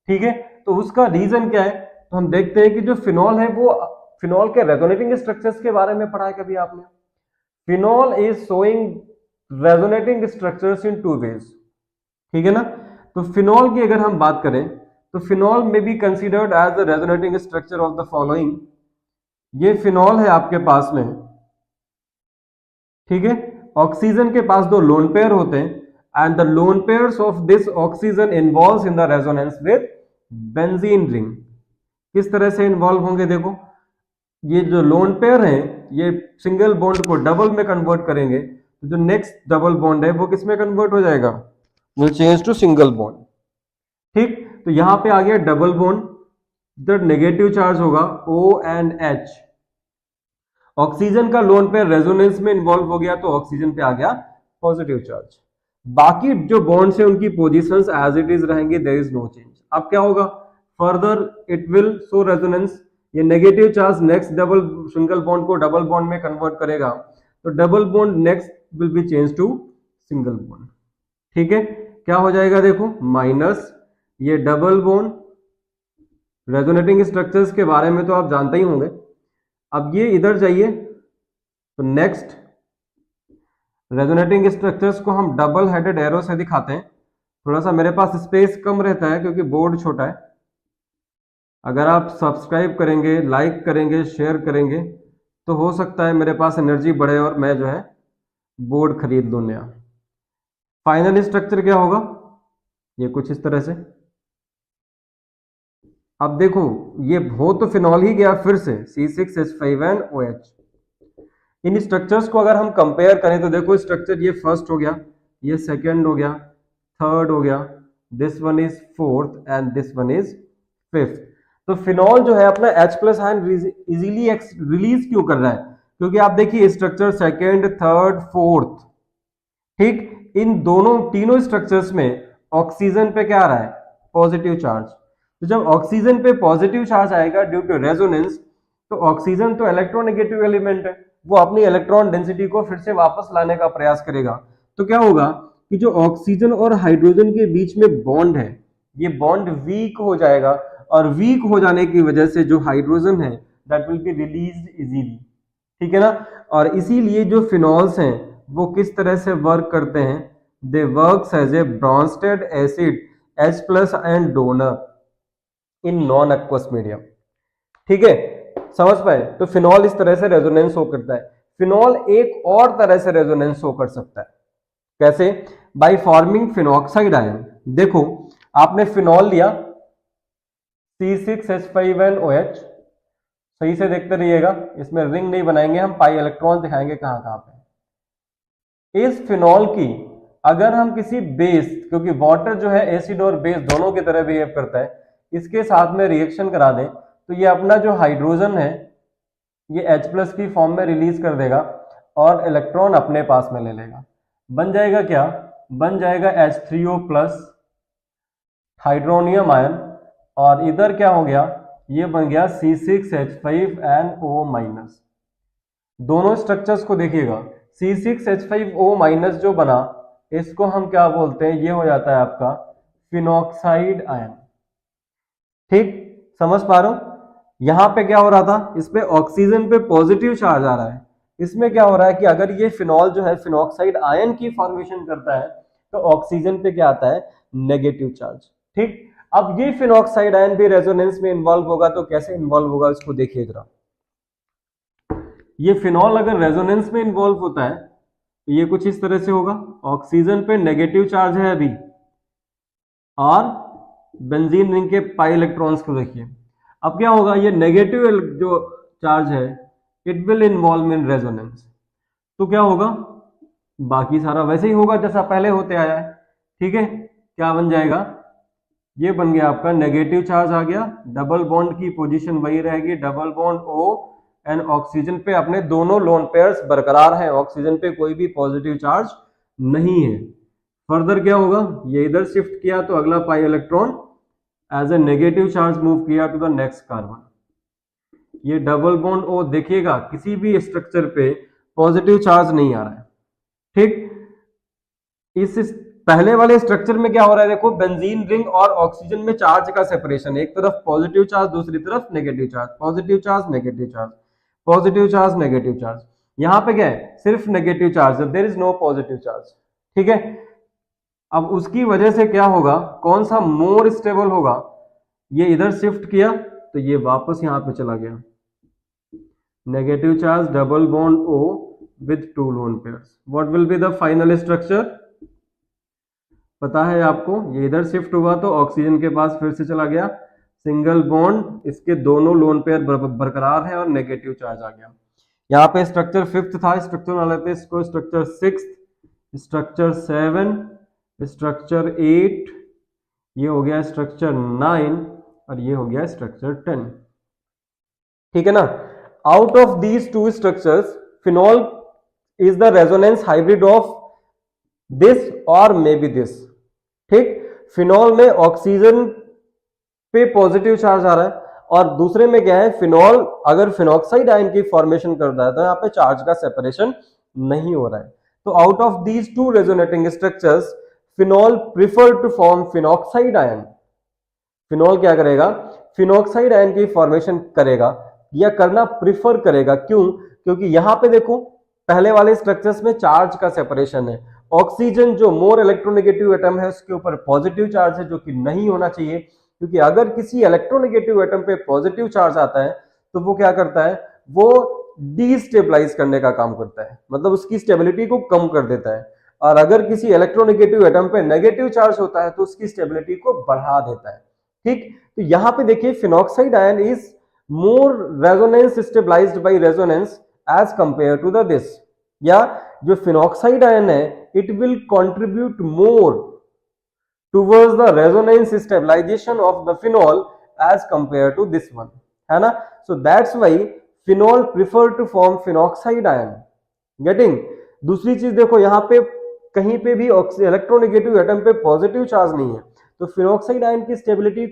ठीक है, तो उसका रीजन क्या है, तो हम देखते हैं कि जो फिनॉल है वो, फिनॉल के रेजोनेटिंग स्ट्रक्चर्स के बारे में पढ़ा है कभी आपने। Phenol is showing resonating structures in 2 ways. ठीक है ना, तो फिनॉल की अगर हम बात करें तो फिनॉल में be considered as the resonating structure of the following. ये फिनॉल है आपके पास में, ठीक है, ऑक्सीजन के पास 2 लोन पेयर होते हैं and the lone pairs of this oxygen involves in the resonance with benzene ring. किस तरह से इन्वॉल्व होंगे, देखो ये जो लोन पेयर है ये सिंगल बॉन्ड को डबल में कन्वर्ट करेंगे, तो जो नेक्स्ट डबल बॉन्ड है वो किस में कन्वर्ट हो जाएगा, will change to single bond. ठीक, तो यहां पे आ गया डबल बॉन्ड, इधर नेगेटिव चार्ज होगा OH। ऑक्सीजन का लोन पेयर रेजोनेंस में इन्वॉल्व हो गया तो ऑक्सीजन पे आ गया पॉजिटिव चार्ज। बाकी जो बॉन्ड्स है उनकी पोजीशंस एज इट इज रहेंगी, देयर इज नो चेंज। अब क्या होगा, further it will show resonance, ये negative charge next double single bond को डबल बॉन्ड में कन्वर्ट करेगा, तो double bond next will be change to single bond. ठीक है, क्या हो जाएगा देखो, माइनस ये डबल बॉन्ड, रेजोनेटिंग स्ट्रक्चर्स के बारे में तो आप जानते ही होंगे। अब ये इधर जाइए तो नेक्स्ट रेजोनेटिंग स्ट्रक्चर्स को हम डबल हेडेड एरो से दिखाते हैं। थोड़ा सा मेरे पास स्पेस कम रहता है क्योंकि बोर्ड छोटा है। अगर आप सब्सक्राइब करेंगे, लाइक करेंगे, शेयर करेंगे तो हो सकता है मेरे पास एनर्जी बढ़े और मैं जो है बोर्ड खरीद लूं नया। फाइनल स्ट्रक्चर क्या होगा, ये कुछ इस तरह से। अब देखो ये हो तो फिनॉल ही गया फिर से, C6H5NOH। इन स्ट्रक्चर्स को अगर हम कंपेयर करें तो देखो स्ट्रक्चर ये फर्स्ट हो गया, ये सेकंड हो गया, थर्ड हो गया, this one is fourth and this one is fifth. तो फिनॉल जो है अपना H plus ion easily release क्यों कर रहा है? क्योंकि आप देखिए स्ट्रक्चर सेकेंड, थर्ड, फोर्थ, ठीक, इन दोनों तीनों स्ट्रक्चर्स में ऑक्सीजन पे क्या आ रहा है? Positive charge. तो जब ऑक्सीजन पे पॉजिटिव चार्ज आएगा ड्यू टू रेजोनेंस, तो ऑक्सीजन तो इलेक्ट्रोनेगेटिव एलिमेंट है, वो अपनी इलेक्ट्रॉन डेंसिटी को फिर से वापस लाने का प्रयास करेगा। तो क्या होगा कि जो ऑक्सीजन और हाइड्रोजन के बीच में बॉन्ड है, ये बॉन्ड वीक हो जाएगा, और वीक हो जाने की वजह से जो हाइड्रोजन है that will be released easily, ठीक है ना। और इसीलिए जो फिनॉल्स हैं वो किस तरह से वर्क करते हैं? They works as a Bronsted acid H plus and donor in non aqueous medium, ठीक है, समझ पाए? तो फिनॉल इस तरह से रेजोनेंस शो करता है। फिनॉल एक और तरह से रेजोनेंस शो कर सकता है, कैसे? By forming phenoxide ion. देखो आपने फिनॉल लिया C6H5NOH, सही से देखते रहिएगा, इसमें रिंग नहीं बनाएंगे हम, पाई इलेक्ट्रॉन दिखाएंगे कहां कहां पे। इस फिनॉल की अगर हम किसी बेस, क्योंकि वाटर जो है एसिड और बेस दोनों की तरह बिहेव करता है, इसके साथ में रिएक्शन करा दें तो ये अपना जो हाइड्रोजन है ये H प्लस की फॉर्म में रिलीज कर देगा और इलेक्ट्रॉन अपने पास में ले लेगा। बन जाएगा क्या? बन जाएगा H3O प्लस हाइड्रोनियम आयन, और इधर क्या हो गया? ये बन गया C6H5NO माइनस। दोनों स्ट्रक्चर्स को देखिएगा, C6H5O माइनस जो बना इसको हम क्या बोलते हैं? ये हो जाता है आपका फिनॉक्साइड आयन, ठीक, समझ पा रहे हो? यहां पे क्या हो रहा था? इस पे ऑक्सीजन पे पॉजिटिव चार्ज आ रहा है, इसमें क्या हो रहा है कि अगर ये फिनॉल जो है फिनॉक्साइड आयन की फॉर्मेशन करता है तो ऑक्सीजन पे क्या आता है? नेगेटिव चार्ज, ठीक। अब ये फिनॉक्साइड आयन भी रेजोनेंस में इन्वॉल्व होगा, तो कैसे इन्वॉल्व होगा इसको देखिए जरा। ये फिनॉल अगर रेजोनेंस में इन्वॉल्व होता है तो ये कुछ इस तरह से होगा, ऑक्सीजन पे नेगेटिव चार्ज है अभी, और बेंजीन रिंग के पाई इलेक्ट्रॉन्स को देखिए। अब क्या होगा? ये नेगेटिव जो चार्ज है it will involve in resonance, तो क्या होगा? बाकी सारा वैसे ही होगा जैसा पहले होते आया है, ठीक है। क्या बन जाएगा? ये बन गया आपका नेगेटिव चार्ज आ गया, डबल बॉन्ड की पोजीशन वही रहेगी, double bond O, and oxygen पे अपने दोनों लोन पेयर्स बरकरार हैं, ऑक्सीजन पे कोई भी पॉजिटिव चार्ज नहीं है। फर्दर क्या होगा? ये इधर शिफ्ट किया तो अगला pi electron as a negative charge move किया टू द नेक्स्ट कार्बन। ये डबल बॉन्ड O देखिएगा किसी भी स्ट्रक्चर पे पॉजिटिव चार्ज नहीं आ रहा है, ठीक। इस पहले वाले स्ट्रक्चर में क्या हो रहा है? देखो बेंजीन रिंग और ऑक्सीजन में चार्ज का सेपरेशन, एक तरफ पॉजिटिव चार्ज दूसरी तरफ negative charge, positive charge negative charge, positive charge negative charge. यहां पे क्या है? सिर्फ negative charge, there is no positive charge, ठीक है। अब उसकी वजह से क्या होगा? कौन सा मोर स्टेबल होगा? ये इधर शिफ्ट किया तो ये वापस यहां पे चला गया, negative charge double bond O with two lone pairs. What will be the final structure? पता है आपको? ये इधर शिफ्ट हुआ तो ऑक्सीजन के पास फिर से चला गया, सिंगल बॉन्ड, इसके दोनों लोन पेयर बरकरार है और नेगेटिव चार्ज आ गया। यहाँ पे स्ट्रक्चर फिफ्थ था, स्ट्रक्चर बना लेते हैं इसको, स्ट्रक्चर सिक्स, स्ट्रक्चर 7, स्ट्रक्चर 8, ये हो गया स्ट्रक्चर 9, और ये हो गया स्ट्रक्चर 10, ठीक है ना। Out of these to structures phenol is the resonance hybrid of this और मे बी दिस, ठीक। फिनॉल में ऑक्सीजन पे पॉजिटिव चार्ज आ रहा है, और दूसरे में क्या है? फिनॉल अगर फिनॉक्साइड आयन की फॉर्मेशन कर रहा है तो यहाँ पे चार्ज का सेपरेशन नहीं हो रहा है। तो out of these two resonating structures phenol prefer to form phenoxide ion. Phenol क्या करेगा? फिनॉक्साइड आयन की फॉर्मेशन करेगा, या करना प्रिफर करेगा। क्यों? क्योंकि यहां पे देखो पहले वाले स्ट्रक्चर्स में चार्ज का सेपरेशन है, ऑक्सीजन जो मोर इलेक्ट्रोनेगेटिव एटम है उसके ऊपर पॉजिटिव चार्ज है, जो कि नहीं होना चाहिए, क्योंकि अगर किसी इलेक्ट्रोनेगेटिव एटम पे पॉजिटिव चार्ज आता है तो वो क्या करता है? वो डीस्टेबलाइज करने का काम करता है, मतलब उसकी स्टेबिलिटी को कम कर देता है। और अगर किसी इलेक्ट्रोनेगेटिव एटम पे नेगेटिव चार्ज होता है तो उसकी स्टेबिलिटी को बढ़ा देता है, ठीक। तो यहां पे देखिए phenoxide ion is more resonance stabilised by resonance as compare to the this, या जो फिनॉक्साइड आयन है it will contribute more towards the resonance stabilization of the phenol as compare to this one, है ना। So that's why phenol prefer to form phenoxide ion. Getting. दूसरी चीज देखो, यहाँ पे कहीं पे भी इलेक्ट्रोनेगेटिव एटम पे पॉजिटिव चार्ज नहीं है, तो फिनॉक्साइड आयन की स्टेबिलिटी,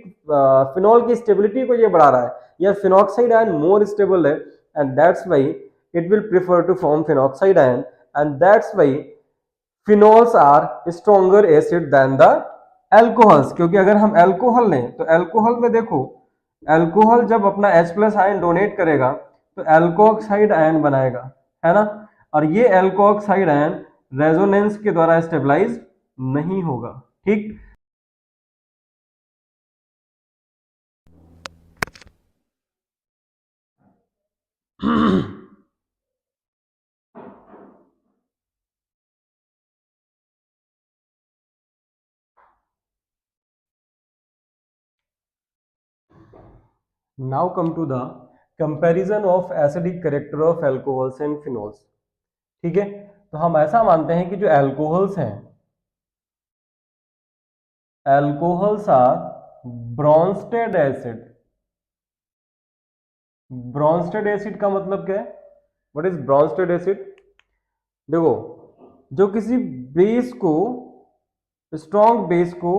फिनॉल की स्टेबिलिटी को ये बढ़ा रहा है, या फिनॉक्साइड आयन मोर स्टेबल है, and that's why it will prefer to form phenoxide ion, and that's why phenols are stronger acid than the alcohols. क्योंकि अगर हम एल्कोहल लें तो एल्कोहल में देखो, एल्कोहल जब अपना H प्लस आयन डोनेट करेगा तो एल्कोऑक्साइड आयन बनाएगा, है ना। और ये एल्कोऑक्साइड आयन रेजोनेंस के द्वारा स्टेबलाइज नहीं होगा, ठीक। Now come to the comparison of acidic character of alcohols and phenols. ठीक है, तो हम ऐसा मानते हैं कि जो एल्कोहल्स हैं, alcohols are Bronsted acid. Bronsted acid का मतलब क्या है? What is Bronsted acid? देखो, जो किसी बेस को, स्ट्रॉन्ग बेस को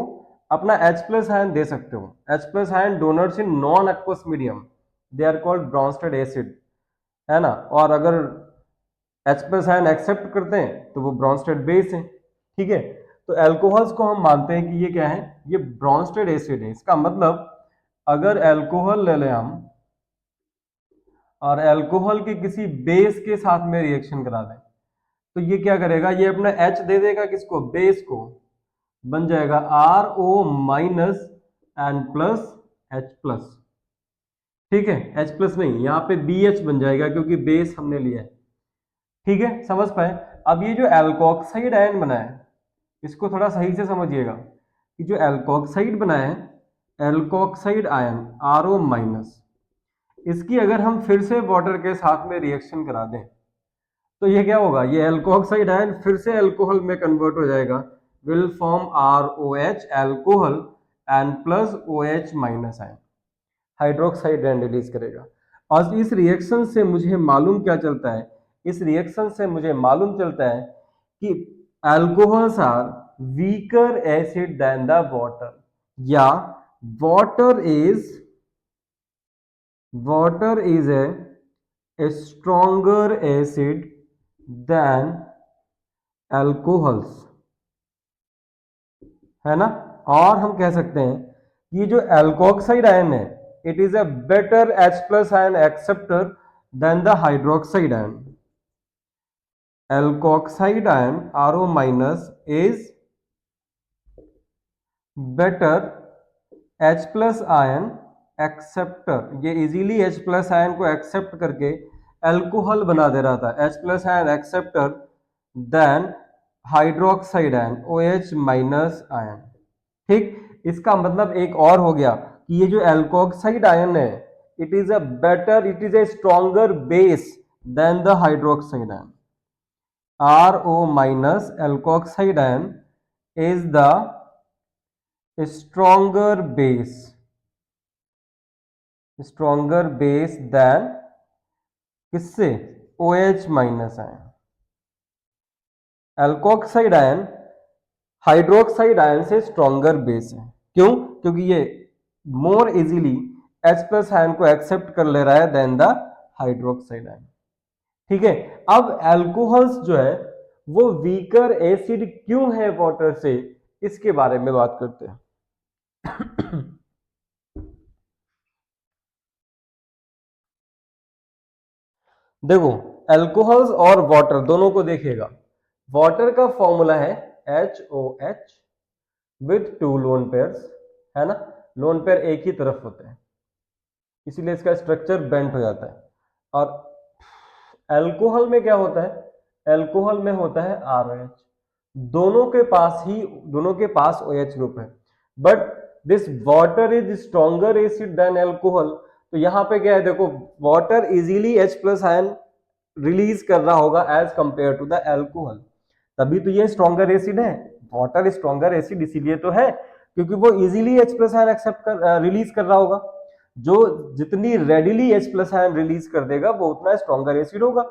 अपना H प्लस आयन दे सकते हो, H plus ion donors in non aqueous medium, they are called Bronsted acid, है ना। और अगर H प्लस आयन एक्सेप्ट करते हैं तो वो ब्रॉन्स्टेड बेस है, ठीक है। तो एल्कोहल्स को हम मानते हैं कि ये क्या है, ये ब्रॉन्स्टेड एसिड है। इसका मतलब अगर एल्कोहल ले लें हम और एल्कोहल के किसी बेस के साथ में रिएक्शन करा दें, तो ये क्या करेगा, ये अपना H दे देगा किसको, बेस को, बन जाएगा RO minus N plus H plus, ठीक है। H प्लस नहीं, यहाँ पे BH बन जाएगा क्योंकि बेस हमने लिया है, ठीक है, समझ पाए। अब ये जो एल्कोक्साइड आयन बना है, इसको थोड़ा सही से समझिएगा कि जो एल्कोक्साइड बना है, एल्कोक्साइड आयन RO माइनस, इसकी अगर हम फिर से वाटर के साथ में रिएक्शन करा दें तो ये क्या होगा, ये एल्कोक्साइड आयन फिर से अल्कोहल में कन्वर्ट हो जाएगा, will form ROH alcohol and plus OH minus ion, hydroxide ion release करेगा। और इस रिएक्शन से मुझे मालूम क्या चलता है, इस रिएक्शन से मुझे मालूम चलता है कि alcohols are weaker acid than the water, या water is a stronger acid than alcohols, है ना। और हम कह सकते हैं कि ये जो एल्कोक्साइड आयन है, it is a better H plus ion acceptor than the hydroxide ion. Alkoxide ion RO minus is better H plus ion acceptor, ये इजीली H प्लस आयन को एक्सेप्ट करके अल्कोहल बना दे रहा था, H plus ion acceptor than hydroxide ion OH minus ion, ठीक। इसका मतलब एक और हो गया कि ये जो एल्कोक्साइड आयन है, it is a stronger base than the hydroxide ion. RO minus alkoxide ion is the stronger base than किससे, OH minus ion. Alkoxide ion hydroxide ion से स्ट्रॉन्गर बेस है, क्यों? क्योंकि ये more easily H plus ion को एक्सेप्ट कर ले रहा है देन द हाइड्रोक्साइड आयन, ठीक है। अब एल्कोहल्स जो है वो वीकर एसिड क्यों है वाटर से, इसके बारे में बात करते हैं। देखो, अल्कोहल्स और वाटर दोनों को देखिएगा। वाटर का फॉर्मूला है HOH विथ 2 लोन पेयर्स, है ना। लोन पेयर एक ही तरफ होते हैं, इसीलिए इसका स्ट्रक्चर बेंट हो जाता है। और अल्कोहल में क्या होता है, अल्कोहल में होता है ROH, दोनों के पास OH ग्रुप है, but this water is stronger acid than alcohol. तो यहां पे क्या है, देखो, water easily H plus ion release कर रहा होगा as compare to the alcohol, तभी तो ये स्ट्रॉन्गर एसिड है। वाटर स्ट्रॉन्गर एसिड इसीलिए तो है क्योंकि वो easily H plus ion accept कर रिलीज कर रहा होगा, जो जितनी readily H plus ion release कर देगा वो उतना स्ट्रॉन्गर एसिड होगा।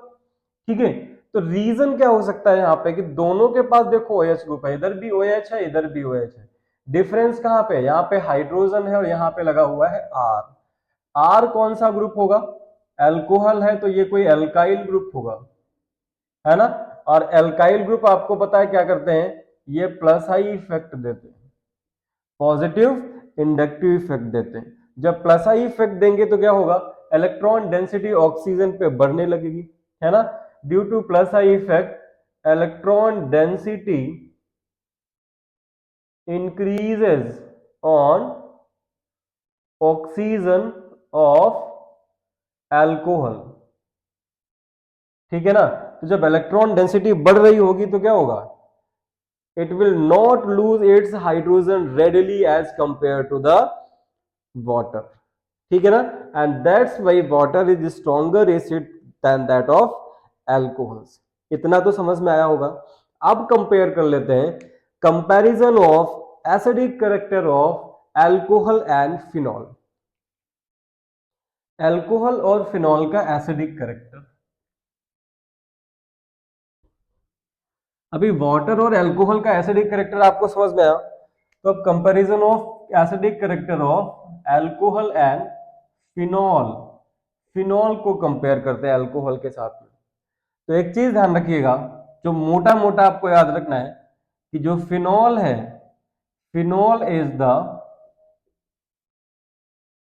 ठीक है, तो रीजन क्या हो सकता है यहाँ पे कि दोनों के पास देखो OH ग्रुप है, इधर भी OH है इधर भी OH है। डिफरेंस कहाँ पे, यहाँ पे हाइड्रोजन है और यहाँ पे लगा हुआ है R। R कौन सा ग्रुप होगा, एल्कोहल है तो ये कोई एल्काइल ग्रुप होगा, है ना। और एल्काइल ग्रुप आपको पता है क्या करते हैं, ये प्लस आई इफेक्ट देते हैं, पॉजिटिव इंडक्टिव इफेक्ट देते हैं। जब प्लस आई इफेक्ट देंगे तो क्या होगा, इलेक्ट्रॉन डेंसिटी ऑक्सीजन पे बढ़ने लगेगी, है ना। Due two plus I effect electron density increases on oxygen of alcohol. ठीक है ना, तो जब इलेक्ट्रॉन डेंसिटी बढ़ रही होगी तो क्या होगा, it will not lose its hydrogen readily as compared to the water। ठीक है ना, and that's why water is stronger acid than that of alcohols। इतना तो समझ में आया होगा। अब कंपेयर कर लेते हैं, comparison of acidic character of alcohol and phenol. Alcohol और फिनॉल का एसिडिक कैरेक्टर। अभी वाटर और एल्कोहल का एसिडिक कैरेक्टर आपको समझ में आया, तो अब comparison of acidic character of alcohol and phenol. Phenol को कंपेयर करते हैं एल्कोहल के साथ में। तो एक चीज ध्यान रखिएगा, जो मोटा मोटा आपको याद रखना है कि जो फिनॉल है, phenol is the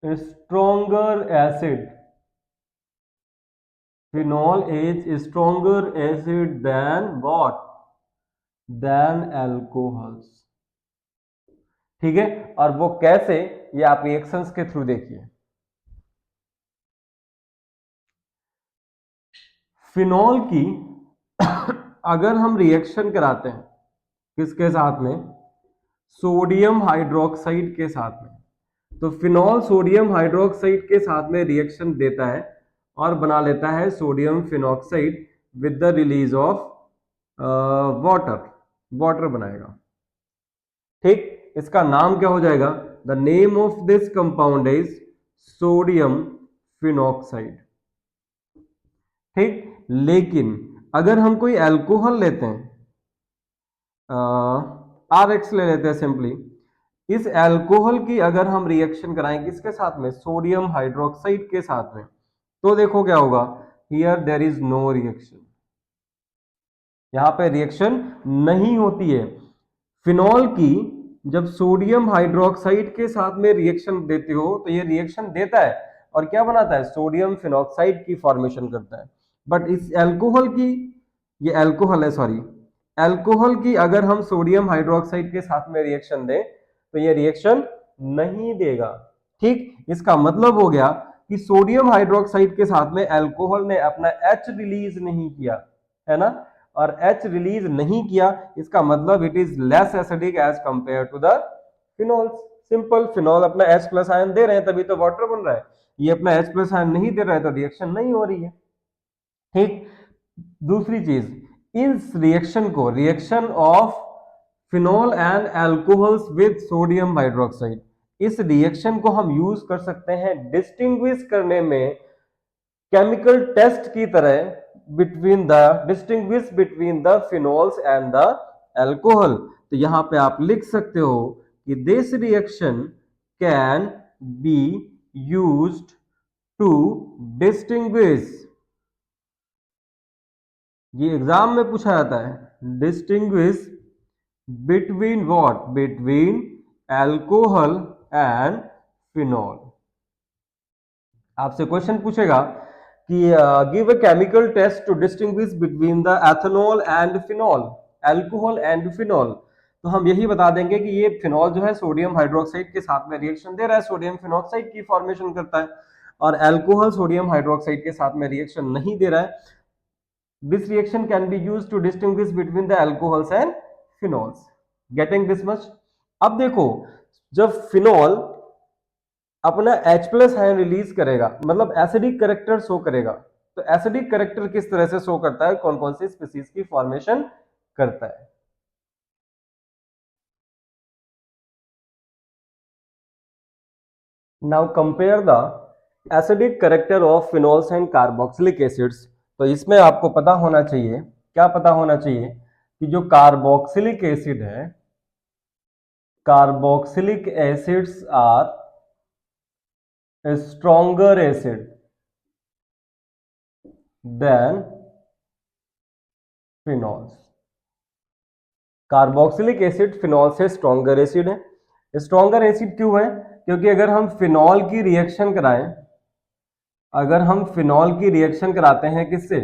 stronger acid. Phenol is stronger acid than what, than alcohols. ठीक है, और वो कैसे, ये आप रिएक्शंस के थ्रू देखिए। फिनॉल की अगर हम रिएक्शन कराते हैं किसके साथ में, सोडियम हाइड्रोक्साइड के साथ में, तो फिनॉल सोडियम हाइड्रोक्साइड के साथ में रिएक्शन देता है और बना लेता है sodium phenoxide with the release of water, water बनाएगा। ठीक, इसका नाम क्या हो जाएगा, the name of this compound is sodium phenoxide. ठीक, लेकिन अगर हम कोई अल्कोहल लेते हैं, RX ले लेते हैं सिंपली, इस अल्कोहल की अगर हम रिएक्शन कराएं किसके साथ में, सोडियम हाइड्रोक्साइड के साथ में, तो देखो क्या होगा, here there is no reaction. यहां पे रिएक्शन नहीं होती है। फिनॉल की जब सोडियम हाइड्रोक्साइड के साथ में रिएक्शन देते हो तो ये रिएक्शन देता है और क्या बनाता है, सोडियम फिनॉक्साइड की फॉर्मेशन करता है। बट इस अल्कोहल की, ये अल्कोहल है सॉरी, अल्कोहल की अगर हम सोडियम हाइड्रोक्साइड के साथ में रिएक्शन दें तो ये रिएक्शन नहीं देगा। ठीक, इसका मतलब हो गया कि सोडियम हाइड्रोक्साइड के साथ में अल्कोहल ने अपना H रिलीज नहीं किया, है ना, और H रिलीज नहीं किया, इसका मतलब it is less acidic as compare to the phenols. Simple, phenol अपना H प्लस आयन दे रहे हैं तभी तो वाटर बन रहा है, ये अपना H प्लस आयन नहीं दे रहा है तो रिएक्शन नहीं हो रही है। ठीक, दूसरी चीज, इस रिएक्शन को, reaction of phenol and alcohols with sodium hydroxide, इस रिएक्शन को हम यूज कर सकते हैं डिस्टिंग्विश करने में, केमिकल टेस्ट की तरह, between the, distinguish between the phenols and the alcohol. तो यहां पे आप लिख सकते हो कि this reaction can be used to distinguish, ये एग्जाम में पूछा जाता है, distinguish between what, between alcohol and phenol. आपसे क्वेश्चन पूछेगा कि give a chemical test to distinguish between the ethanol and phenol, alcohol and phenol. तो हम यही बता देंगे कि ये फिनॉल जो है सोडियम हाइड्रोक्साइड के साथ में रिएक्शन दे रहा है, सोडियम फिनॉक्साइड की फॉर्मेशन करता है, और अल्कोहल सोडियम हाइड्रोक्साइड के साथ में रिएक्शन नहीं दे रहा है। This reaction can be used to distinguish between the alcohols and phenols. Getting this much. अब देखो, जब फिनॉल अपना H प्लस आयन रिलीज करेगा, मतलब एसिडिक कैरेक्टर शो करेगा, तो एसिडिक कैरेक्टर किस तरह से शो करता है, कौन कौन सी स्पीसीज की फॉर्मेशन करता है। Now compare the acidic character of phenols and carboxylic acids. तो इसमें आपको पता होना चाहिए, क्या पता होना चाहिए, कि जो कार्बोक्सिलिक एसिड है, carboxylic acids are stronger acid than phenols. Carboxylic acid phenol से स्ट्रॉन्गर एसिड है। स्ट्रॉन्गर एसिड क्यों है? क्योंकि अगर हम फिनॉल की रिएक्शन कराएं, अगर हम फिनॉल की रिएक्शन कराते हैं किससे,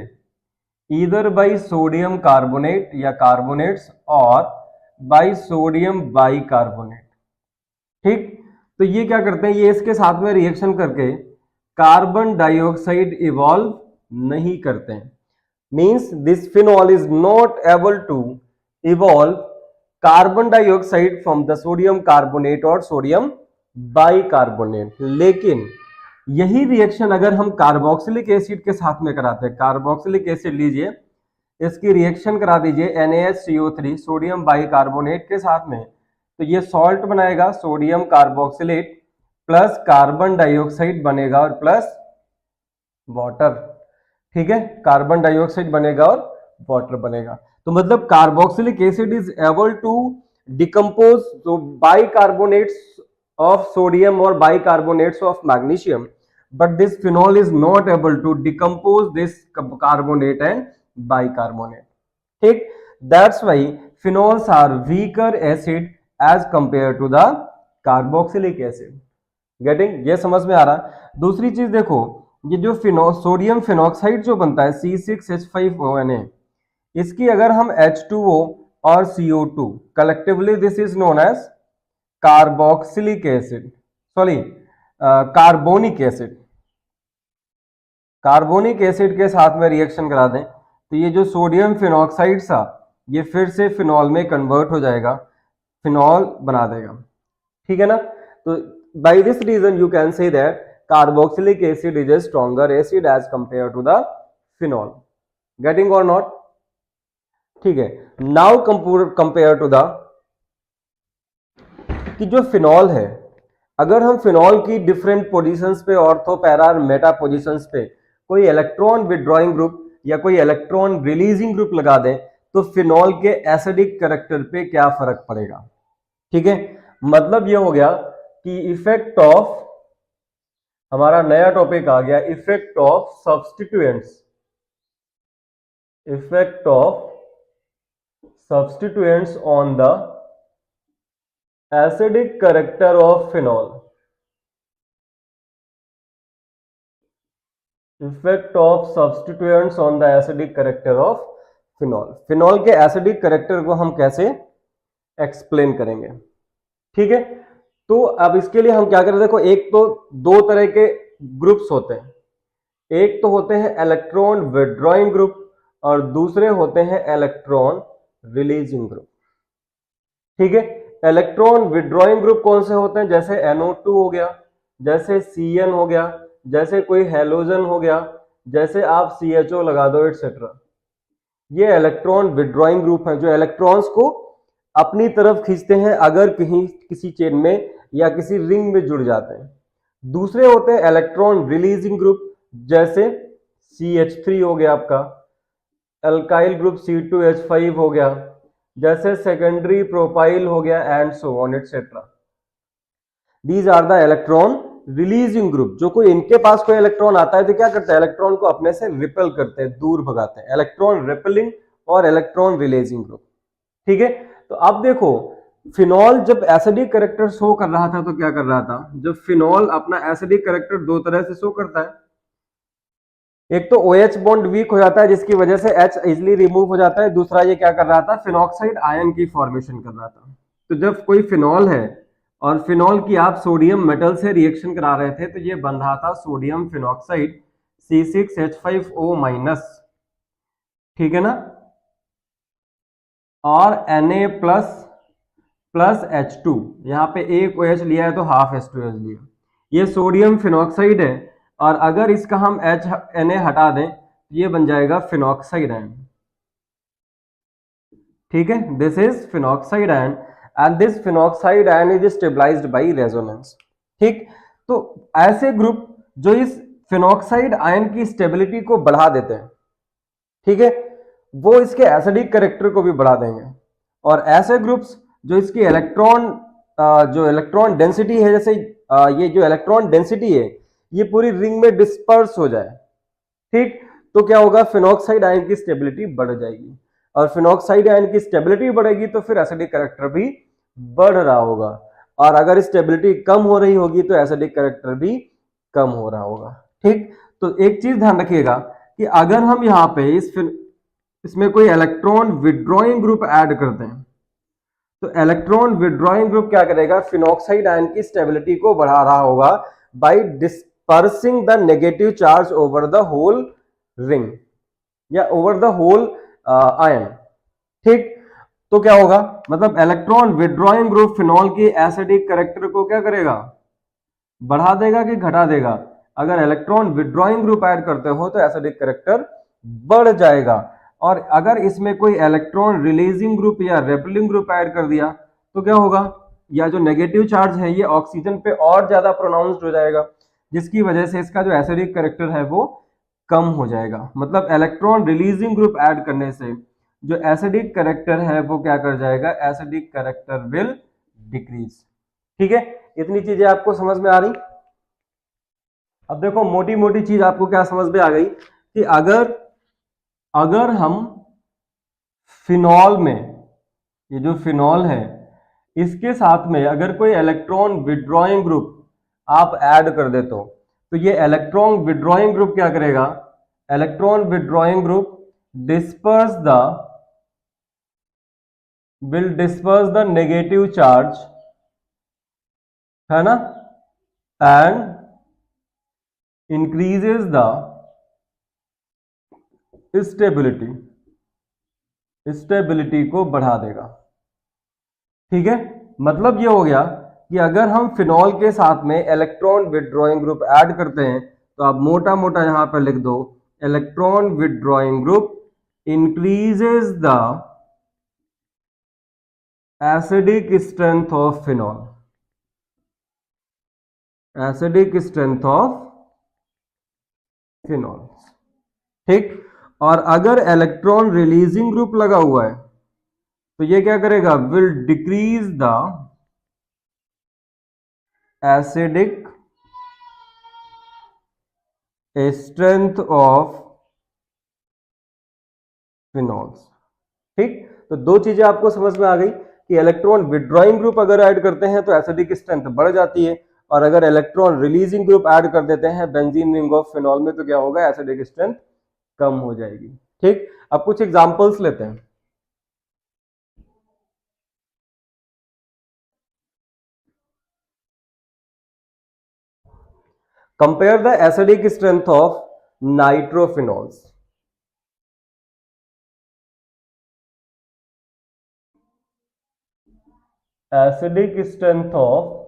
ईदर बाई सोडियम कार्बोनेट या कार्बोनेट्स और बाई सोडियम बाई कार्बोनेट, ठीक, तो ये क्या करते हैं, ये इसके साथ में रिएक्शन करके कार्बन डाइऑक्साइड इवॉल्व नहीं करते हैं। Means this phenol is not able to evolve carbon dioxide from the sodium carbonate और सोडियम बाइकार्बोनेट। लेकिन यही रिएक्शन अगर हम कार्बोक्सिलिक एसिड के साथ में कराते हैं, कार्बोक्सिलिक एसिड लीजिए, इसकी रिएक्शन करा दीजिए NaHCO3 सोडियम बाइकार्बोनेट के साथ में, तो ये सॉल्ट बनाएगा, sodium carboxylate plus carbon dioxide बनेगा और प्लस वाटर, ठीक है, कार्बन डाइऑक्साइड बनेगा और वाटर बनेगा। तो मतलब carboxylic acid is able to decompose bicarbonates of sodium और bicarbonates of magnesium, but this phenol is not able to decompose this carbonate and bicarbonate, ठीक, that's why phenols are weaker acid as compared to the carboxylic acid। Getting, ये समझ में आ रहा। दूसरी चीज देखो, ये जो सोडियम फिनॉक्साइड जो बनता है C6H5ONa, इसकी अगर हम H2O और CO2 collectively, this is known as carboxylic acid, sorry carbonic acid, carbonic acid के साथ में रिएक्शन करा दें तो ये जो सोडियम फिनॉक्साइड था ये फिर से फिनॉल में कन्वर्ट हो जाएगा, फिनॉल बना देगा, ठीक है ना। तो by this reason you can say that carboxylic acid is a stronger acid as compare to the phenol. Getting और नॉट? ठीक है। नाउ कंपेयर टू द, कि जो फिनॉल है, अगर हम फिनॉल की डिफरेंट पोजीशंस पे, ऑर्थो पैरा मेटा पोजीशंस पे कोई इलेक्ट्रॉन विड्रॉइंग ग्रुप या कोई इलेक्ट्रॉन रिलीजिंग ग्रुप लगा दें तो फिनॉल के एसिडिक कैरेक्टर पे क्या फर्क पड़ेगा, ठीक है। मतलब ये हो गया कि इफेक्ट ऑफ, हमारा नया टॉपिक आ गया, effect of substituents, effect of substituents on the acidic character of phenol, effect of substituents on the acidic character of phenol. Phenol के एसिडिक कैरेक्टर को हम कैसे एक्सप्लेन करेंगे, ठीक है। तो अब इसके लिए हम क्या करें, देखो एक तो दो तरह के ग्रुप्स होते हैं, एक तो होते हैं इलेक्ट्रॉन विड्रॉइंग ग्रुप और दूसरे होते हैं इलेक्ट्रॉन रिलीजिंग ग्रुप, ठीक है। इलेक्ट्रॉन विड्रॉइंग ग्रुप कौन से होते हैं, जैसे NO2 हो गया, जैसे Cn हो गया, जैसे कोई हेलोजन हो गया, जैसे आप CHO लगा दो एटसेट्रा। ये इलेक्ट्रॉन विड्रॉइंग ग्रुप है जो इलेक्ट्रॉन्स को अपनी तरफ खींचते हैं अगर कहीं किसी चेन में या किसी रिंग में जुड़ जाते हैं। दूसरे होते हैं इलेक्ट्रॉन रिलीजिंग ग्रुप, जैसे CH3 हो गया आपका, अल्काइल ग्रुप C2H5 हो गया, जैसे सेकेंडरी प्रोपाइल हो गया, and so on etcetera. These are the electron releasing group. जो कोई इनके पास कोई इलेक्ट्रॉन आता है तो क्या करते हैं, इलेक्ट्रॉन को अपने से रिपेल करते हैं, दूर भगाते हैं, इलेक्ट्रॉन रिपेलिंग और इलेक्ट्रॉन रिलीजिंग ग्रुप, ठीक है। तो अब देखो, फिनॉल जब एसिडिक कैरेक्टर शो कर रहा था तो क्या कर रहा था, जब फिनॉल अपना एसिडिक कैरेक्टर दो तरह से शो करता है, एक तो OH बॉन्ड वीक हो जाता है जिसकी वजह से H इजिली रिमूव हो जाता है, दूसरा ये क्या कर रहा था, फिनॉक्साइड आयन की फॉर्मेशन कर रहा था। तो जब कोई फिनॉल है और फिनॉल की आप सोडियम मेटल से रिएक्शन करा रहे थे तो ये बन रहा था सोडियम फिनॉक्साइड C6H5O-, ठीक है ना, और Na प्लस H2, यहाँ पे एक OH लिया है तो हाफ H2S लिया, ये सोडियम फिनॉक्साइड है, और अगर इसका हम Na हटा दें तो ये बन जाएगा फिनॉक्साइड आयन, ठीक है। This is phenoxide ion and this phenoxide ion is stabilized by resonance, ठीक। तो ऐसे ग्रुप जो इस फिनॉक्साइड आयन की स्टेबिलिटी को बढ़ा देते हैं, ठीक है, वो इसके एसिडिक कैरेक्टर को भी बढ़ा देंगे। और ऐसे ग्रुप्स जो इसकी जो इलेक्ट्रॉन डेंसिटी है, जैसे ये जो इलेक्ट्रॉन डेंसिटी है ये पूरी रिंग में डिस्पर्स हो जाए, ठीक, तो क्या होगा, फिनॉक्साइड आयन की स्टेबिलिटी बढ़ जाएगी। और फिनॉक्साइड आयन की स्टेबिलिटी बढ़ेगी तो फिर एसिडिक कैरेक्टर भी बढ़ रहा होगा, और अगर स्टेबिलिटी कम हो रही होगी तो एसिडिक कैरेक्टर भी कम हो रहा होगा, ठीक। तो एक चीज ध्यान रखिएगा कि अगर हम यहाँ पे इसमें कोई इलेक्ट्रॉन विड्रॉइंग ग्रुप ऐड करते हैं तो इलेक्ट्रॉन विड्रॉइंग ग्रुप क्या करेगा, फिनॉक्साइड आयन की स्टेबिलिटी को बढ़ा रहा होगा by dispersing the negative charge over the whole ring या ओवर द होल आयन, ठीक। तो क्या होगा, मतलब इलेक्ट्रॉन विड्रॉइंग ग्रुप फिनॉल की एसिडिक कैरेक्टर को क्या करेगा, बढ़ा देगा कि घटा देगा। अगर इलेक्ट्रॉन विड्रॉइंग ग्रुप ऐड करते हो तो एसिडिक कैरेक्टर बढ़ जाएगा, और अगर इसमें कोई इलेक्ट्रॉन रिलीजिंग ग्रुप या रेपेलिंग ग्रुप ऐड कर दिया तो क्या होगा, या जो नेगेटिव चार्ज है ये ऑक्सीजन पे और ज्यादा प्रोनाउंस्ड हो जाएगा, जिसकी वजह से इसका जो एसिडिक कैरेक्टर है वो कम हो जाएगा। मतलब इलेक्ट्रॉन रिलीजिंग ग्रुप ऐड करने से जो एसिडिक कैरेक्टर है वो क्या कर जाएगा, एसिडिक कैरेक्टर विल डिक्रीज, ठीक है। इतनी चीजें आपको समझ में आ रही। अब देखो मोटी मोटी चीज आपको क्या समझ में आ गई कि अगर हम फिनॉल में, ये जो फिनॉल है इसके साथ में अगर कोई इलेक्ट्रॉन विड्रॉइंग ग्रुप आप ऐड कर दे तो ये इलेक्ट्रॉन विड्रॉइंग ग्रुप क्या करेगा, electron withdrawing group will disperse the negative charge, है ना, एंड इंक्रीजेस द स्टेबिलिटी को बढ़ा देगा, ठीक है। मतलब ये हो गया कि अगर हम फिनॉल के साथ में इलेक्ट्रॉन विड्रॉइंग ग्रुप ऐड करते हैं तो आप मोटा मोटा यहां पर लिख दो, electron withdrawing group increases the acidic strength of phenol, acidic strength of phenol, ठीक। और अगर इलेक्ट्रॉन रिलीजिंग ग्रुप लगा हुआ है तो ये क्या करेगा, will decrease the acidic strength of phenols, ठीक। तो दो चीजें आपको समझ में आ गई कि इलेक्ट्रॉन विड्रॉइंग ग्रुप अगर ऐड करते हैं तो एसिडिक स्ट्रेंथ बढ़ जाती है, और अगर इलेक्ट्रॉन रिलीजिंग ग्रुप ऐड कर देते हैं बेंजीन रिंग ऑफ फिनॉल में तो क्या होगा, एसिडिक स्ट्रेंथ कम हो जाएगी, ठीक। अब कुछ एग्जांपल्स लेते हैं। Compare the acidic strength of nitrophenols. Acidic strength of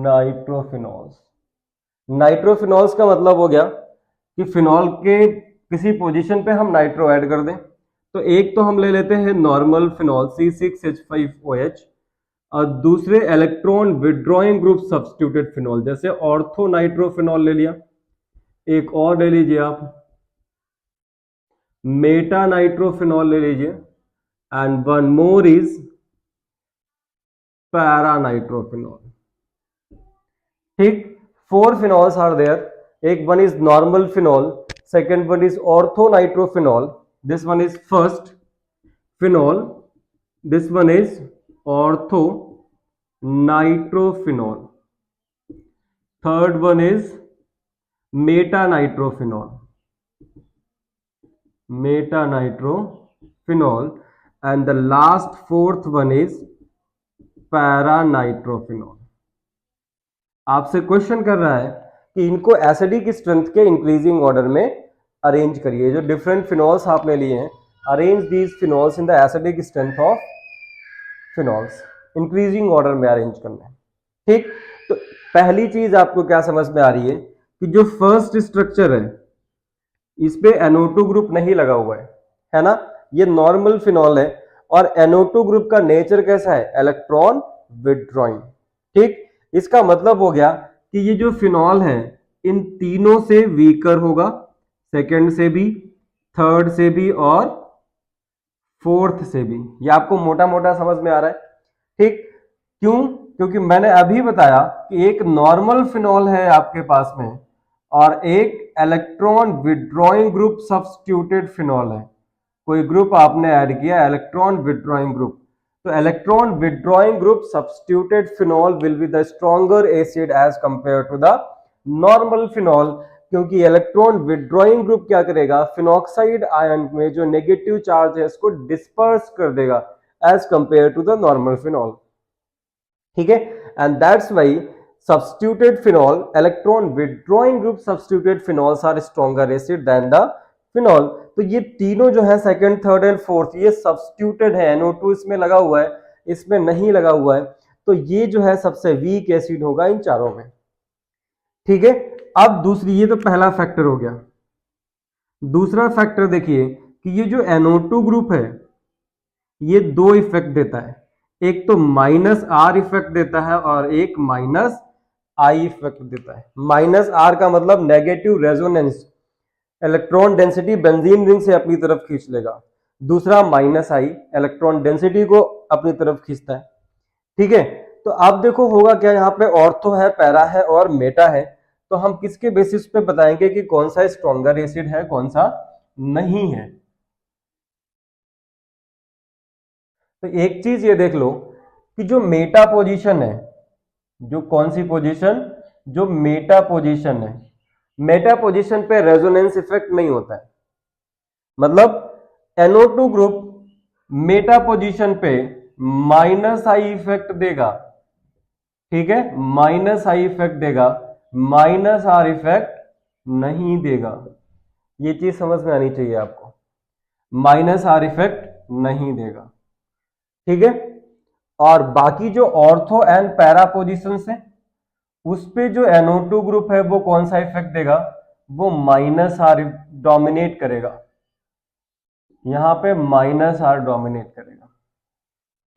nitrophenols. Nitrophenols का मतलब हो गया कि फिनॉल के किसी पोजीशन पे हम नाइट्रो ऐड कर दें, तो एक तो हम ले लेते हैं नॉर्मल फिनॉल C6H5OH, और दूसरे electron withdrawing group substituted phenol जैसे ऑर्थो नाइट्रोफिनॉल ले लिया, एक और ले लीजिए आप मेटा नाइट्रोफिनॉल ले लीजिए, and one more is para nitrophenol, ठीक। 4 phenols are there. एक one is normal phenol, second one is orthonitrophenol, this one is first phenol, this one is orthonitrophenol, third one is metanitrophenol, and the last fourth one is paranitrophenol। आपसे क्वेश्चन कर रहा है कि इनको एसिडिक स्ट्रेंथ के इंक्रीजिंग ऑर्डर में अरेंज करिए। जो डिफरेंट फिनॉल्स आपने लिए हैं, arrange these phenols in the acidic strength of phenols, increasing order में अरेंज करना है, ठीक। तो पहली चीज आपको क्या समझ में आ रही है कि जो फर्स्ट स्ट्रक्चर है इस पे NO2 ग्रुप नहीं लगा हुआ है ना, ये नॉर्मल फिनॉल है, और NO2 ग्रुप का नेचर कैसा है, इलेक्ट्रॉन विड्रॉइंग, ठीक। इसका मतलब हो गया कि ये जो फिनॉल है इन तीनों से वीकर होगा, सेकंड से भी, थर्ड से भी और फोर्थ से भी। ये आपको मोटा मोटा समझ में आ रहा है, ठीक? क्यों? क्योंकि मैंने अभी बताया कि एक नॉर्मल फिनॉल है आपके पास में और एक electron withdrawing group substituted phenol है। कोई ग्रुप आपने ऐड किया, इलेक्ट्रॉन विड्रॉइंग ग्रुप, तो electron withdrawing group substituted phenol will be the stronger acid as compare to the normal phenol, क्योंकि इलेक्ट्रॉन विड्रॉइंग ग्रुप क्या करेगा, फिनॉक्साइड आयन में जो नेगेटिव चार्ज है इसको डिस्पर्स कर देगा as compare to the normal phenol, ठीक है? And that's why substituted phenol, electron withdrawing group substituted phenols are stronger acid than the phenol। तो ये तीनों जो है सेकंड, थर्ड एंड फोर्थ, ये सब्स्टिट्यूटेड है, NO2 इसमें लगा हुआ है, इसमें नहीं लगा हुआ है, तो ये जो है सबसे वीक एसिड होगा इन चारों में, ठीक है? अब दूसरी, ये तो पहला फैक्टर हो गया। दूसरा फैक्टर देखिए कि ये जो NO2 ग्रुप है ये दो इफेक्ट देता है, एक तो माइनस आर इफेक्ट देता है और एक माइनस आई इफेक्ट देता है। माइनस आर का मतलब negative resonance, electron density benzene ring से अपनी तरफ खींच लेगा। दूसरा माइनस आई, इलेक्ट्रॉन डेंसिटी को अपनी तरफ खींचता है, ठीक है? तो अब देखो होगा क्या, यहाँ पे ऑर्थो है, पैरा है और मेटा है, तो हम किसके बेसिस पे बताएंगे कि कौन सा स्ट्रॉन्गर एसिड है, कौन सा नहीं है? तो एक चीज ये देख लो कि जो मेटा पोजीशन है, जो कौन सी पोजीशन, जो मेटा पोजीशन है, मेटा पोजीशन पे रेजोनेंस इफेक्ट नहीं होता है। मतलब NO2 ग्रुप मेटा पोजीशन पे माइनस आई इफेक्ट देगा, ठीक है? माइनस आई इफेक्ट देगा, माइनस आर इफेक्ट नहीं देगा। ये चीज समझ में आनी चाहिए आपको, माइनस आर इफेक्ट नहीं देगा, ठीक है? और बाकी जो ऑर्थो एंड पैरा पोजीशंस है उस पे जो NO2 ग्रुप है वो कौन सा इफेक्ट देगा, वो माइनस आर डोमिनेट करेगा, यहां पे माइनस आर डोमिनेट करेगा,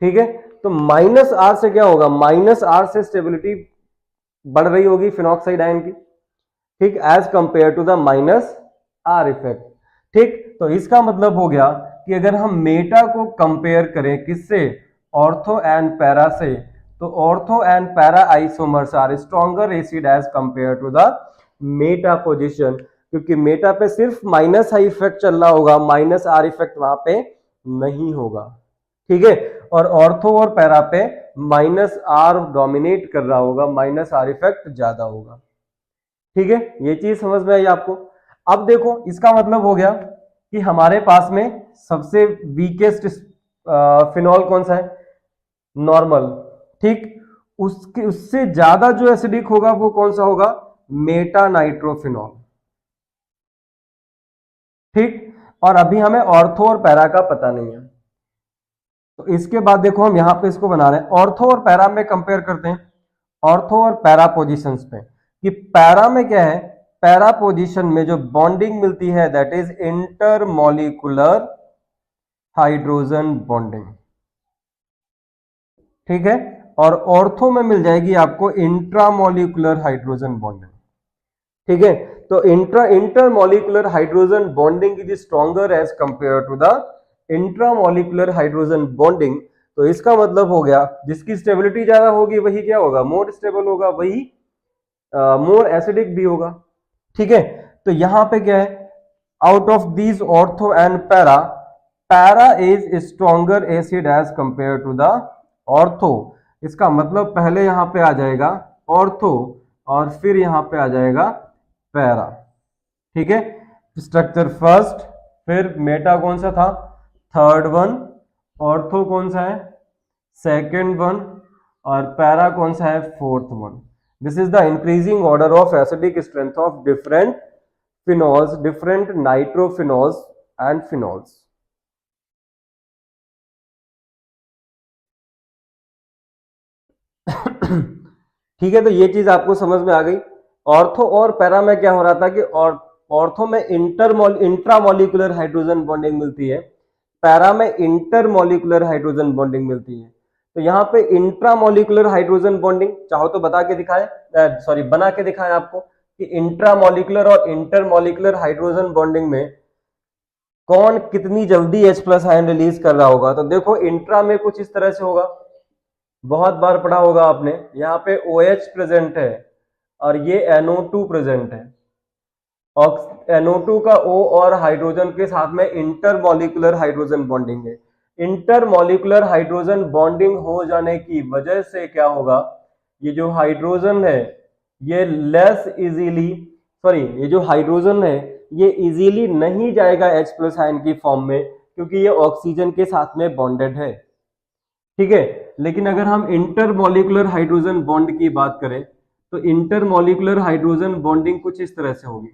ठीक है? तो माइनस आर से क्या होगा, माइनस आर से स्टेबिलिटी बढ़ रही होगी फिनॉक्साइड आयन की, ठीक, as compare to the minus R effect, ठीक? तो इसका मतलब हो गया कि अगर हम मेटा को कंपेयर करें किससे, ऑर्थो एंड पैरा से, तो ortho and para isomers are stronger acid as compare to the meta position, क्योंकि मेटा पे सिर्फ माइनस आई इफेक्ट चल रहा होगा, माइनस आर इफेक्ट वहां पे नहीं होगा, ठीक है? और ऑर्थो और पैरा पे माइनस आर डोमिनेट कर रहा होगा, माइनस आर इफेक्ट ज्यादा होगा, ठीक है? ये चीज समझ में आई आपको? अब देखो इसका मतलब हो गया कि हमारे पास में सबसे वीकेस्ट फिनॉल कौन सा है, नॉर्मल, ठीक? उसके उससे ज्यादा जो एसिडिक होगा वो कौन सा होगा, मेटा नाइट्रोफिनॉल, ठीक? और अभी हमें ऑर्थो और पैरा का पता नहीं है, तो इसके बाद देखो हम यहां पे इसको बना रहे हैं, ऑर्थो और पैरा में कंपेयर करते हैं, ऑर्थो और पैरा पोजीशंस पे, कि पैरा में क्या है, पैरा पोजीशन में जो बॉन्डिंग मिलती है that is intermolecular hydrogen bonding, ठीक है? और ऑर्थो में मिल जाएगी आपको इंट्रामॉलिक्यूलर हाइड्रोजन बॉन्डिंग, ठीक है? तो intermolecular hydrogen bonding is stronger as compare to the intramolecular hydrogen bonding. तो इसका मतलब हो गया जिसकी स्टेबिलिटी ज्यादा होगी वही क्या होगा, मोर स्टेबल होगा, वही मोर एसिडिक भी होगा, ठीक है? तो यहां पे क्या है, out of these ortho and para, para is stronger acid as compare to the ortho. इसका मतलब पहले यहां पे आ जाएगा ऑर्थो और फिर यहां पे आ जाएगा पैरा, ठीक है? स्ट्रक्चर फर्स्ट, फिर मेटा कौन सा था, थर्ड वन, ऑर्थो कौन सा है, सेकेंड वन, और पैरा कौन सा है, fourth one. This is the increasing order of acidic strength of different phenols, different nitrophenols and phenols. ठीक है, तो ये चीज आपको समझ में आ गई। ऑर्थो और पैरा में क्या हो रहा था कि ऑर्थो में इंट्रामॉलिक्यूलर हाइड्रोजन बॉन्डिंग मिलती है, पैरा में इंटरमॉलिक्यूलर हाइड्रोजन बॉन्डिंग मिलती है। तो यहाँ पे इंट्रामोलिकुलर हाइड्रोजन बॉन्डिंग चाहो तो बता के दिखाए, बना के दिखाए आपको कि इंट्रामोलिकुलर और इंटरमोलिकुलर हाइड्रोजन बॉन्डिंग में कौन कितनी जल्दी H प्लस आयन रिलीज कर रहा होगा। तो देखो इंट्रा में कुछ इस तरह से होगा, बहुत बार पढ़ा होगा आपने, यहाँ पे OH प्रेजेंट है और ये NO2 प्रेजेंट है। NO2 का O और हाइड्रोजन के साथ में इंटरमोलिकुलर हाइड्रोजन बॉन्डिंग है। इंटरमोलिकुलर हाइड्रोजन बॉन्डिंग हो जाने की वजह से क्या होगा, ये जो हाइड्रोजन है ये ये जो हाइड्रोजन है ये इजीली नहीं जाएगा H प्लस आयन की फॉर्म में, क्योंकि ये ऑक्सीजन के साथ में बॉन्डेड है। ठीक है, लेकिन अगर हम इंटरमोलिकुलर हाइड्रोजन बॉन्ड की बात करें तो इंटरमोलिकुलर हाइड्रोजन बॉन्डिंग कुछ इस तरह से होगी,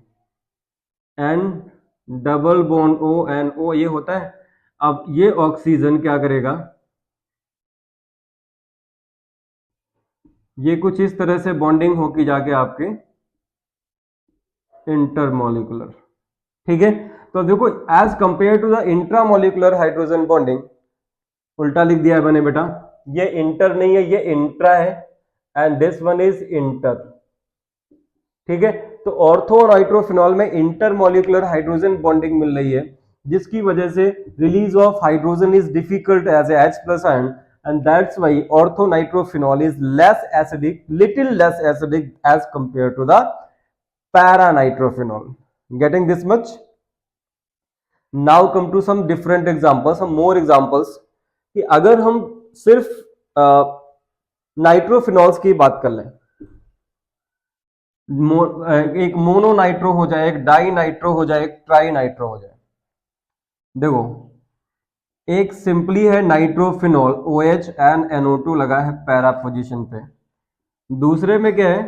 N double bond O NO ये होता है। अब ये ऑक्सीजन क्या करेगा, ये कुछ इस तरह से बॉन्डिंग होगी जाके आपके इंटरमोलिकुलर। ठीक है, तो देखो as compare to the intramolecular hydrogen bonding, उल्टा लिख दिया है मैंने बेटा, ये इंटर नहीं है ये इंट्रा है and this one is inter. ठीक है, तो ऑर्थो और नाइट्रोफिनॉल में इंटरमोलिकुलर हाइड्रोजन बॉन्डिंग मिल रही है, जिसकी वजह से release of hydrogen is difficult as a H plus ion and that's why ortho nitrophenol is less acidic, little less acidic as compare to the para nitrophenol. Getting this much? Now come to some different examples, some more examples, कि अगर हम सिर्फ नाइट्रोफिनॉल्स की बात कर लें, एक मोनो नाइट्रो हो जाए, एक डाई नाइट्रो हो जाए, एक ट्राई नाइट्रो हो जाए। देखो एक सिंपली है नाइट्रोफिनॉल OH एंड NO2 लगा है पैरा पोजीशन पे, दूसरे में क्या है,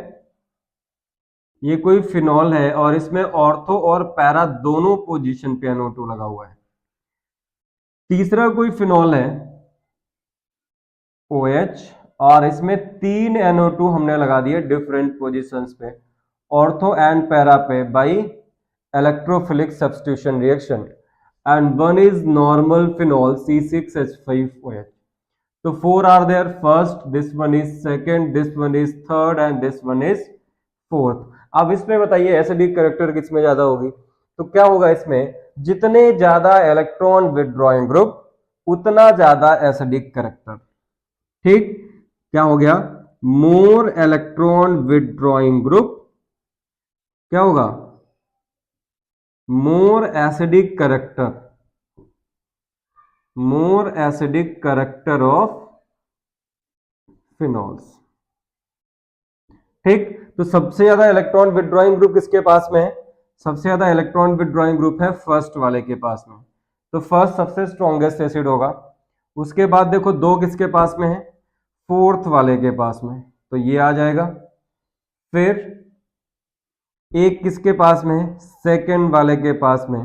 ये कोई फिनॉल है और इसमें ऑर्थो और पैरा दोनों पोजीशन पे NO2 लगा हुआ है। तीसरा कोई फिनॉल है OH और इसमें 3 NO2 हमने लगा दिए डिफरेंट पोजीशंस पे, ऑर्थो एंड पैरा पे by electrophilic substitution reaction, and one is normal phenol C6H5OH। तो 4 are there, first, this one is second, this one is third and this one is fourth. अब इसमें बताइए एसिडिक कैरेक्टर किसमें ज्यादा होगी, तो क्या होगा इसमें, जितने ज्यादा इलेक्ट्रॉन विथड्रॉइंग ग्रुप उतना ज्यादा एसिडिक कैरेक्टर। ठीक, क्या हो गया, मोर इलेक्ट्रॉन विथड्रॉइंग ग्रुप क्या होगा, more acidic character, more acidic character of phenols. ठीक, तो सबसे ज्यादा इलेक्ट्रॉन विथड्रॉइंग ग्रुप किसके पास में है, सबसे ज्यादा इलेक्ट्रॉन विथड्रॉइंग ग्रुप है फर्स्ट वाले के पास में, तो फर्स्ट सबसे स्ट्रॉन्गेस्ट एसिड होगा। उसके बाद देखो दो किसके पास में है, फोर्थ वाले के पास में, तो ये आ जाएगा। फिर एक किसके पास में है, सेकंड वाले के पास में,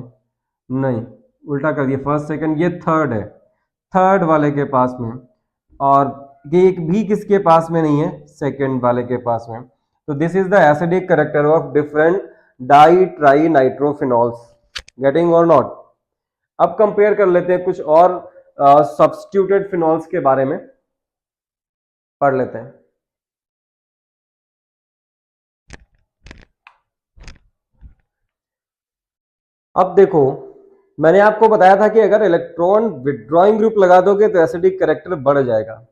नहीं उल्टा कर दिया, फर्स्ट सेकंड, ये थर्ड है, थर्ड वाले के पास में, और एक भी किसके पास में नहीं है, सेकंड वाले के पास में। तो this is the acidic character of different di tri nitrophenols. Getting और नॉट? अब कंपेयर कर लेते हैं कुछ और सब्स्टिट्यूटेड फिनॉल्स के बारे में पढ़ लेते हैं। अब देखो मैंने आपको बताया था कि अगर इलेक्ट्रॉन विथड्रॉइंग ग्रुप लगा दोगे तो एसिडिक कैरेक्टर बढ़ जाएगा,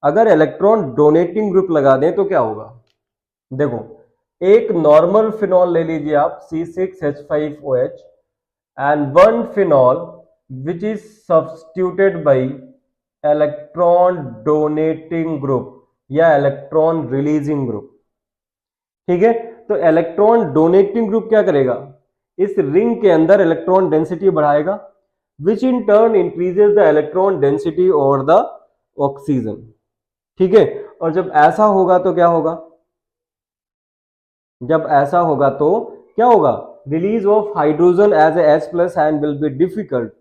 अगर इलेक्ट्रॉन डोनेटिंग ग्रुप लगा दें तो क्या होगा। देखो एक नॉर्मल फिनॉल ले लीजिए आप C6H5OH and one phenol which is substituted bye electron donating group या इलेक्ट्रॉन रिलीजिंग ग्रुप। ठीक है, तो इलेक्ट्रॉन डोनेटिंग ग्रुप क्या करेगा, इस रिंग के अंदर इलेक्ट्रॉन डेंसिटी बढ़ाएगा, which in turn increases the electron density over the oxygen. ठीक है, और जब ऐसा होगा तो क्या होगा, जब ऐसा होगा तो क्या होगा, release of hydrogen as a H plus ion will be difficult,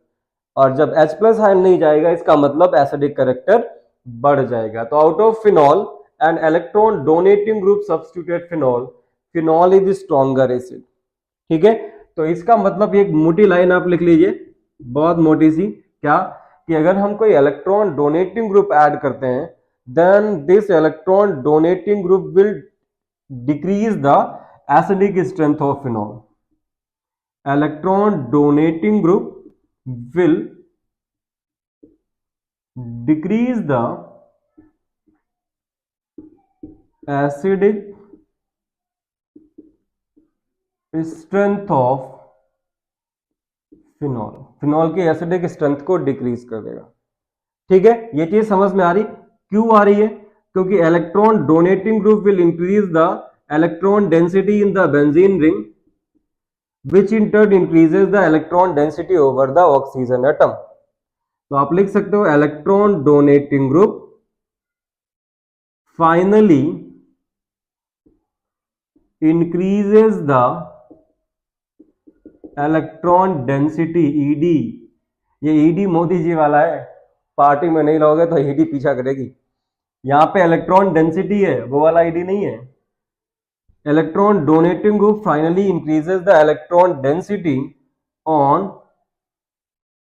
और जब H प्लस आयन नहीं जाएगा इसका मतलब एसिडिक कैरेक्टर बढ़ जाएगा। तो out of phenol and electron donating group substituted phenol, phenol is stronger acid. ठीक है, तो इसका मतलब एक मोटी लाइन आप लिख लीजिए, बहुत मोटी सी, क्या कि अगर हम कोई इलेक्ट्रॉन डोनेटिंग ग्रुप ऐड करते हैं, then this electron donating group will decrease the acidic strength of phenol. Electron donating group will decrease the acidic strength of phenol. Phenol की एसिडिक स्ट्रेंथ को डिक्रीज कर देगा. ठीक है, ये चीज समझ में आ रही. क्यों आ रही है? क्योंकि electron donating group will increase the electron density in the benzene ring, which in turn increases the electron density over the oxygen atom. तो आप लिख सकते हो electron donating group finally increases the electron density ED. ये ED मोदी जी वाला है, पार्टी में नहीं रहोगे तो ED पीछा करेगी. यहां पे इलेक्ट्रॉन डेंसिटी है, वो वाला ED नहीं है. Electron donating group finally increases the electron density on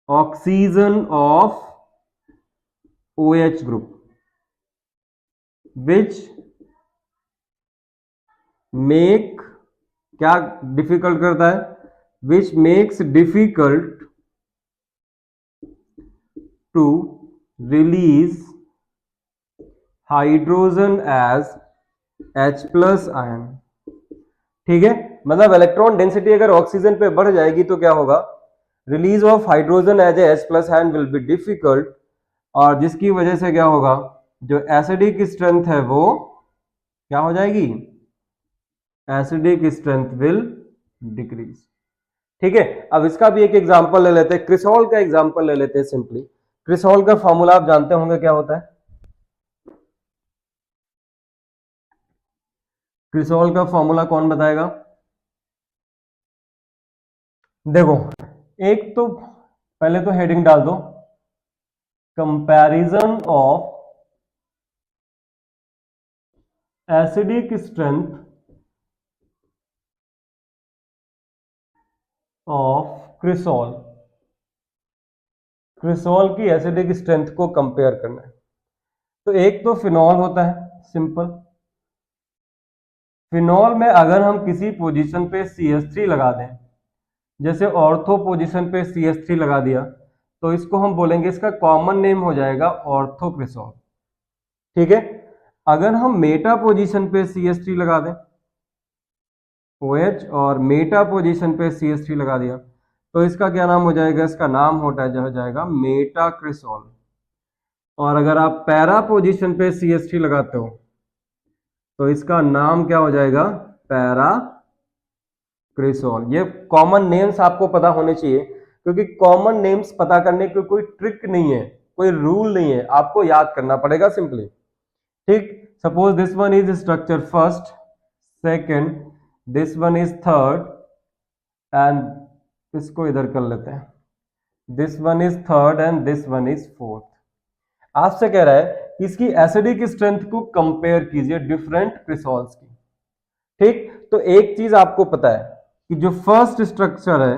oxygen of OH group, which make क्या डिफिकल्ट करता है? Which makes difficult to release hydrogen as H plus ion. ठीक है, मतलब इलेक्ट्रॉन डेंसिटी अगर ऑक्सीजन पे बढ़ जाएगी तो क्या होगा? Release of hydrogen as H plus ion will be difficult, और जिसकी वजह से क्या होगा? जो एसिडिक स्ट्रेंथ है वो क्या हो जाएगी? Acidic strength will decrease. ठीक है, अब इसका भी एक एग्जांपल ले लेते हैं. क्रिसॉल का एग्जांपल ले लेते हैं सिंपली. क्रिसॉल का फॉर्मूला आप जानते होंगे क्या होता है? क्रिसॉल का फॉर्मूला कौन बताएगा? देखो, एक तो पहले तो हेडिंग डाल दो, comparison of acidic strength of cresol. Cresol की एसिडिक स्ट्रेंथ को कंपेयर करना है. तो एक तो फिनॉल होता है, सिंपल. फिनॉल में अगर हम किसी पोजीशन पे CH3 लगा दें, जैसे ऑर्थो पोजीशन पे CH3 लगा दिया, तो इसको हम बोलेंगे, इसका कॉमन नेम हो जाएगा ऑर्थो क्रिसॉल. ठीक है, अगर हम मेटा पोजीशन पे CH3 लगा दें OH, और मेटा पोजीशन पे CH3 लगा दिया, तो इसका क्या नाम हो जाएगा? इसका नाम हो जाएगा मेटा क्रिसॉल. और अगर आप पैरा पोजीशन पे CH3 लगाते हो तो इसका नाम क्या हो जाएगा? पैरा क्रिसॉल. ये कॉमन नेम्स आपको पता होने चाहिए, क्योंकि कॉमन नेम्स पता करने की कोई ट्रिक नहीं है, कोई रूल नहीं है, आपको याद करना पड़ेगा सिंपली. ठीक, suppose this one is structure first, second, this one is third, and इसको इधर कर लेते हैं, this one is third and this one is fourth. आपसे कह रहा है कि इसकी एसिडिक स्ट्रेंथ को कंपेयर कीजिए डिफरेंट क्रिसॉल्स की. ठीक, तो एक चीज आपको पता है कि जो फर्स्ट स्ट्रक्चर है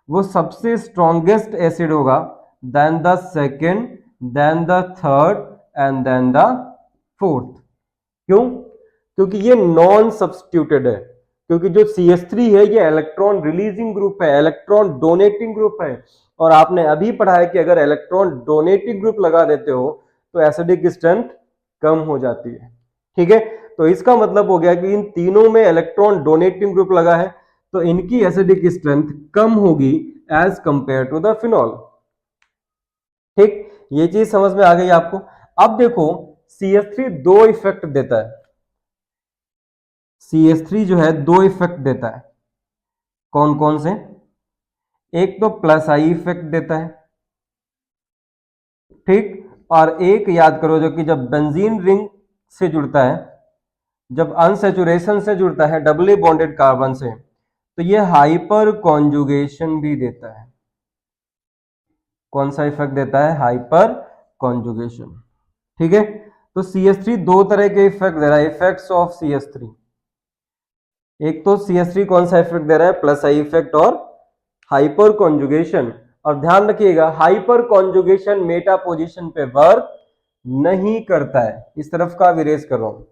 वो सबसे स्ट्रॉन्गेस्ट एसिड होगा, then the second, then the third and then the fourth. क्यों? क्योंकि ये नॉन सब्स्टिट्यूटेड है, क्योंकि जो CH3 है ये इलेक्ट्रॉन रिलीजिंग ग्रुप है, इलेक्ट्रॉन डोनेटिंग ग्रुप है. और आपने अभी पढ़ा है कि अगर इलेक्ट्रॉन डोनेटिंग ग्रुप लगा देते हो तो एसिडिक स्ट्रेंथ कम हो जाती है. ठीक है, तो इसका मतलब हो गया कि इन तीनों में इलेक्ट्रॉन डोनेटिंग ग्रुप लगा है, तो इनकी एसिडिक स्ट्रेंथ कम होगी as compare to the phenol. ठीक, ये चीज समझ में आ गई आपको. अब देखो, CH3 दो इफेक्ट देता है. CH3 जो है दो इफेक्ट देता है. कौन कौन से? एक तो प्लस आई इफेक्ट देता है. ठीक, और एक याद करो, जो कि जब बेंजीन रिंग से जुड़ता है, जब अनसैचुरेशन से जुड़ता है डबली बॉन्डेड कार्बन से, तो ये हाइपर कॉन्जुगेशन भी देता है. कौन सा इफेक्ट देता है? Hyper conjugation. ठीक है, तो CH3 दो तरह के इफेक्ट दे रहा है, इफेक्ट्स ऑफ CH3. एक तो CH3 कौन सा इफेक्ट दे रहा है? प्लस आई इफेक्ट और हाइपर कॉन्जुगेशन. और ध्यान रखिएगा हाइपर कॉन्जुगेशन मेटा पोजीशन पे वर्क नहीं करता है, इस तरफ का विरेज कर रहा हूं,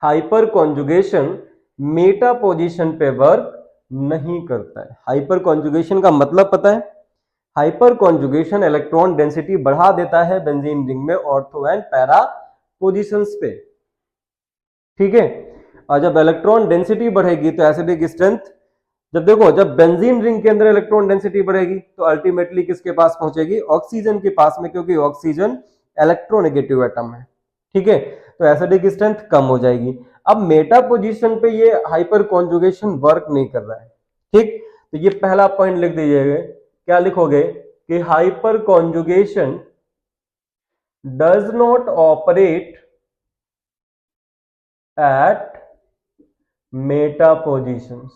हाइपर कॉन्जुगेशन मेटा पोजीशन पे वर्क नहीं करता है। हाइपर कॉन्जुगेशन का मतलब पता है? हाइपर कॉन्जुगेशन इलेक्ट्रॉन डेंसिटी बढ़ा देता है बेंजीन रिंग में ऑर्थो एंड पैरा पोजीशंस पे, ठीक है। और जब इलेक्ट्रॉन डेंसिटी बढ़ेगी तो एसिडिक स्ट्रेंथ, जब देखो जब बेंजीन रिंग के अंदर इलेक्ट्रॉन डेंसिटी बढ़ेगी तो अल्टीमेटली किसके पास पहुंचेगी? ऑक्सीजन के पास में, क्योंकि ऑक्सीजन इलेक्ट्रोनेगेटिव एटम है, ठीक है। तो एसिडिक स्ट्रेंथ कम हो जाएगी। अब मेटा पोजीशन पे ये हाइपर कॉन्जुगेशन वर्क नहीं कर रहा है, ठीक। तो ये पहला पॉइंट लिख दीजिएगा, क्या लिखोगे कि hyper conjugation does not operate at Meta positions.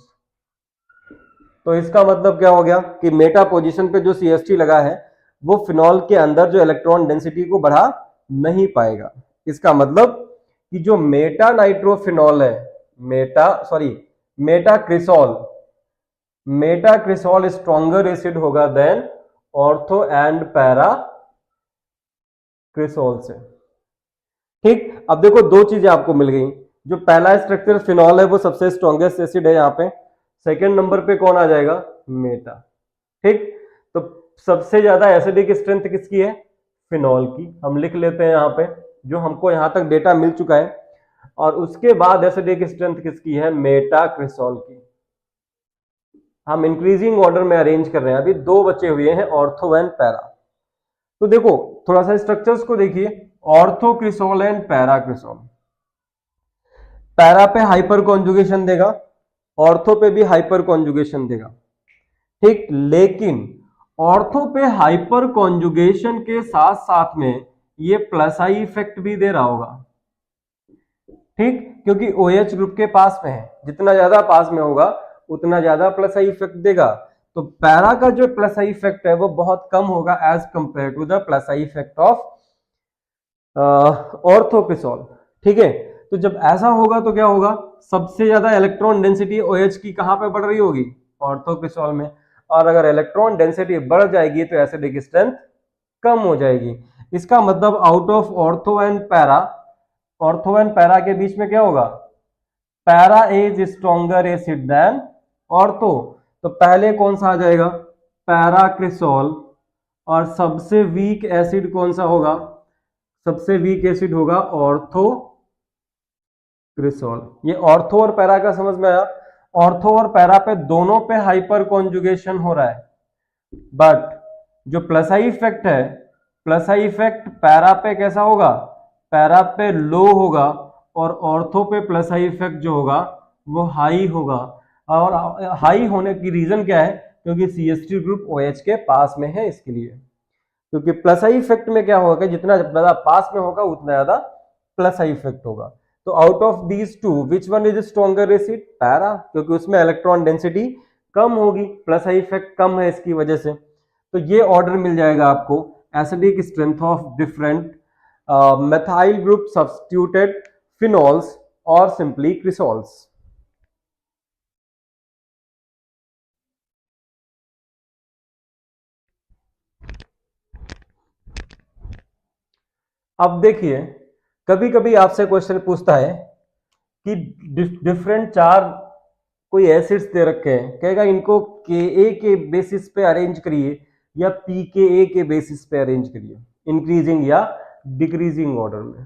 तो इसका मतलब क्या हो गया कि मेटा पोजीशन पे जो CH3 लगा है वो फिनॉल के अंदर जो इलेक्ट्रॉन डेंसिटी को बढ़ा नहीं पाएगा। इसका मतलब कि जो मेटा नाइट्रोफिनॉल है, मेटा क्रिसॉल स्ट्रॉन्गर एसिड होगा देन ऑर्थो एंड पैरा क्रिसॉल से, ठीक। अब देखो दो चीजें आपको मिल गई, जो पहला स्ट्रक्चर फिनॉल है वो सबसे स्ट्रॉन्गेस्ट एसिड है यहाँ पे, सेकेंड नंबर पे कौन आ जाएगा? मेटा, ठीक। तो सबसे ज्यादा एसिडिक स्ट्रेंथ किसकी है? फिनॉल की। हम लिख लेते हैं यहाँ पे, जो हमको यहाँ तक डेटा मिल चुका है। और उसके बाद एसिडिक स्ट्रेंथ किसकी है? मेटा क्रिसॉल की। हम इंक्रीजिंग ऑर्डर में अरेंज कर रहे हैं, अभी दो बचे हुए हैं, ऑर्थो एंड पैरा। तो देखो थोड़ा सा स्ट्रक्चर्स को देखिए, ऑर्थो क्रिसॉल एंड पैरा क्रिसॉल। पैरा पे हाइपर कॉन्जुगेशन देगा, ऑर्थो पे भी हाइपर कॉन्जुगेशन देगा, ठीक। लेकिन ऑर्थो पे हाइपर कॉन्जुगेशन के साथ साथ में ये प्लस आई इफेक्ट भी दे रहा होगा, ठीक, क्योंकि OH ग्रुप के पास में है, जितना ज्यादा पास में होगा उतना ज्यादा प्लस आई इफेक्ट देगा। तो पैरा का जो प्लस आई इफेक्ट है वो बहुत कम होगा as compare to the plus I effect of orthocresol, ठीक है। तो जब ऐसा होगा तो क्या होगा? सबसे ज्यादा इलेक्ट्रॉन डेंसिटी OH की कहां पे बढ़ रही होगी? ऑर्थोक्रिसॉल में। और अगर इलेक्ट्रॉन डेंसिटी बढ़ जाएगी तो एसिडिक स्ट्रेंथ कम हो जाएगी। इसका मतलब out of ortho and para के बीच में क्या होगा? Para is stronger acid than ortho. तो पहले कौन सा आ जाएगा? पैराक्रिसॉल। और सबसे वीक एसिड कौन सा होगा? सबसे वीक एसिड होगा ऑर्थो क्रिसॉल। ये ऑर्थो और पैरा का समझ में आया? ऑर्थो और पैरा पे दोनों पे हाइपर कॉन्जुगेशन हो रहा है, बट जो प्लस आई इफेक्ट है, प्लस आई इफेक्ट पैरा पे कैसा होगा? पैरा पे लो होगा, और ऑर्थो पे प्लस आई इफेक्ट जो होगा वो हाई होगा। और हाई होने की रीजन क्या है? क्योंकि CH3 ग्रुप OH के पास में है, इसके लिए। क्योंकि प्लस आई इफेक्ट में क्या होगा? जितना ज्यादा पास में होगा उतना ज्यादा प्लस आई इफेक्ट होगा। तो out of these to which one is stronger acid? Para, क्योंकि उसमें इलेक्ट्रॉन डेंसिटी कम होगी, प्लस आई इफेक्ट कम है इसकी वजह से। तो ये ऑर्डर मिल जाएगा आपको, acidic strength of different methyl group substituted phenols or simply crisols। अब देखिए, कभी कभी आपसे क्वेश्चन पूछता है कि डिफरेंट चार कोई एसिड्स दे रखे हैं, कहेगा इनको Ka के बेसिस पे अरेंज करिए या pKa के बेसिस पे अरेंज करिए, इंक्रीजिंग या डिक्रीजिंग ऑर्डर में,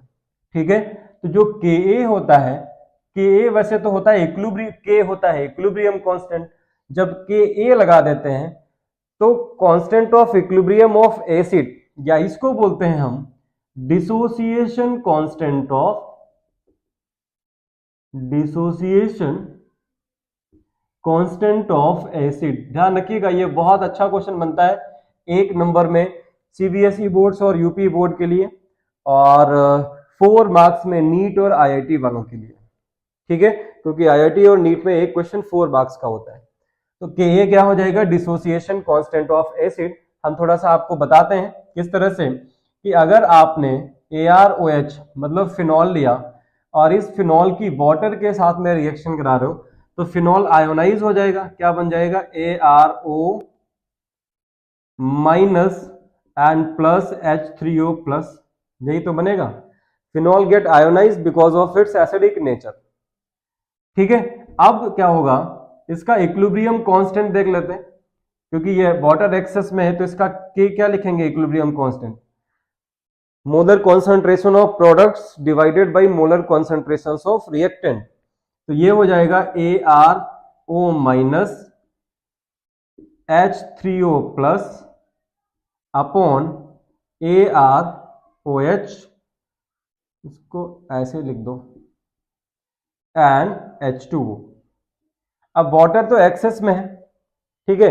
ठीक है। तो जो Ka होता है, Ka वैसे तो होता है इक्विलिब्रियम कांस्टेंट। जब Ka लगा देते हैं तो constant of equilibrium of acid, या इसको बोलते हैं हम डिसोसिएशन कांस्टेंट ऑफ एसिड। ध्यान रखिएगा, ये बहुत अच्छा क्वेश्चन बनता है 1 नंबर में CBSE बोर्ड्स और यूपी बोर्ड के लिए, और 4 मार्क्स में नीट और IIT वालों के लिए, ठीक है, क्योंकि IIT और नीट में एक क्वेश्चन 4 मार्क्स का होता है। तो Ka क्या हो जाएगा? Dissociation constant of acid. हम थोड़ा सा आपको बताते हैं किस तरह से, कि अगर आपने ArOH मतलब फिनॉल लिया और इस फिनॉल की वाटर के साथ में रिएक्शन करा रहे हो तो फिनॉल आयोनाइज हो जाएगा, क्या बन जाएगा? ArO minus and plus H3O plus, यही तो बनेगा। Phenol get ionize because of its acidic nature. ठीक है, अब क्या होगा, इसका इक्विलिब्रियम कांस्टेंट देख लेते हैं, क्योंकि ये वाटर एक्सेस में है तो इसका के क्या लिखेंगे equilibrium constant, molar concentration of products divided by molar concentration of reactant. तो ये हो जाएगा ArO minus H3O plus upon ArOH, इसको ऐसे लिख दो, एंड H2O। अब वाटर तो एक्सेस में है, ठीक है,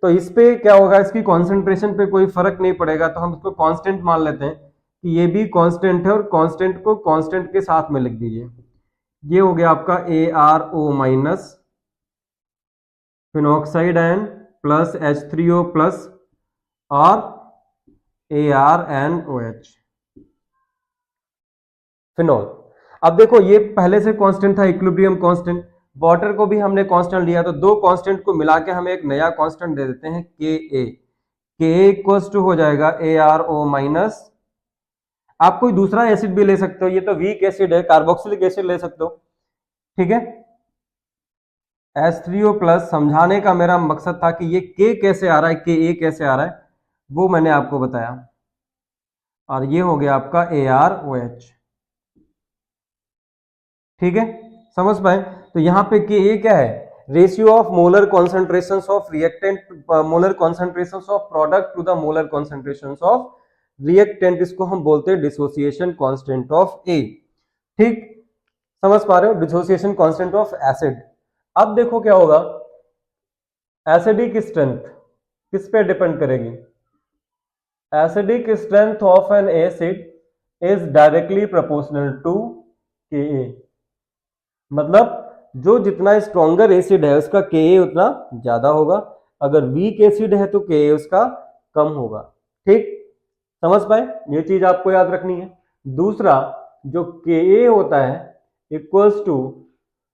तो इस पे क्या होगा, इसकी कॉन्सेंट्रेशन पे कोई फर्क नहीं पड़ेगा, तो हम इसको कांस्टेंट मान लेते हैं कि ये भी कांस्टेंट है, और कांस्टेंट को कांस्टेंट के साथ में लिख दीजिए। ये हो गया आपका ArO minus phenoxide ion plus H3O plus और ArNOH फिनॉल। अब देखो ये पहले से कांस्टेंट था इक्विलिब्रियम कांस्टेंट, वाटर को भी हमने कांस्टेंट लिया, तो दो कांस्टेंट को मिला के हमें एक नया कांस्टेंट दे देते हैं Ka इक्वल्स टू हो जाएगा ArO माइनस, आप कोई दूसरा एसिड भी ले सकते हो, ये तो वीक एसिड है, कार्बोक्सिलिक एसिड ले सकते हो, ठीक है। H3O प्लस, समझाने का मेरा मकसद था कि ये K कैसे आ रहा है, Ka कैसे आ रहा है, वो मैंने आपको बताया। और ये हो गया आपका ArOH, ठीक है, समझ पाए। तो यहाँ पे Ka क्या है, ratio of molar concentration of reactant, molar concentration of product to the molar concentration of reactant, इसको हम बोलते हैं डिसोसिएशन कांस्टेंट ऑफ A। ठीक, समझ पा रहे हो, डिसोसिएशन कांस्टेंट ऑफ एसिड। अब देखो क्या होगा, एसिडिक स्ट्रेंथ किस पे डिपेंड करेगी, acidic strength of an acid is directly proportional to Ka, मतलब जो जितना स्ट्रॉन्गर एसिड है उसका Ka उतना ज्यादा होगा, अगर वीक एसिड है तो Ka उसका कम होगा। ठीक, समझ पाए, ये चीज आपको याद रखनी है। दूसरा, जो Ka होता है इक्वल्स टू,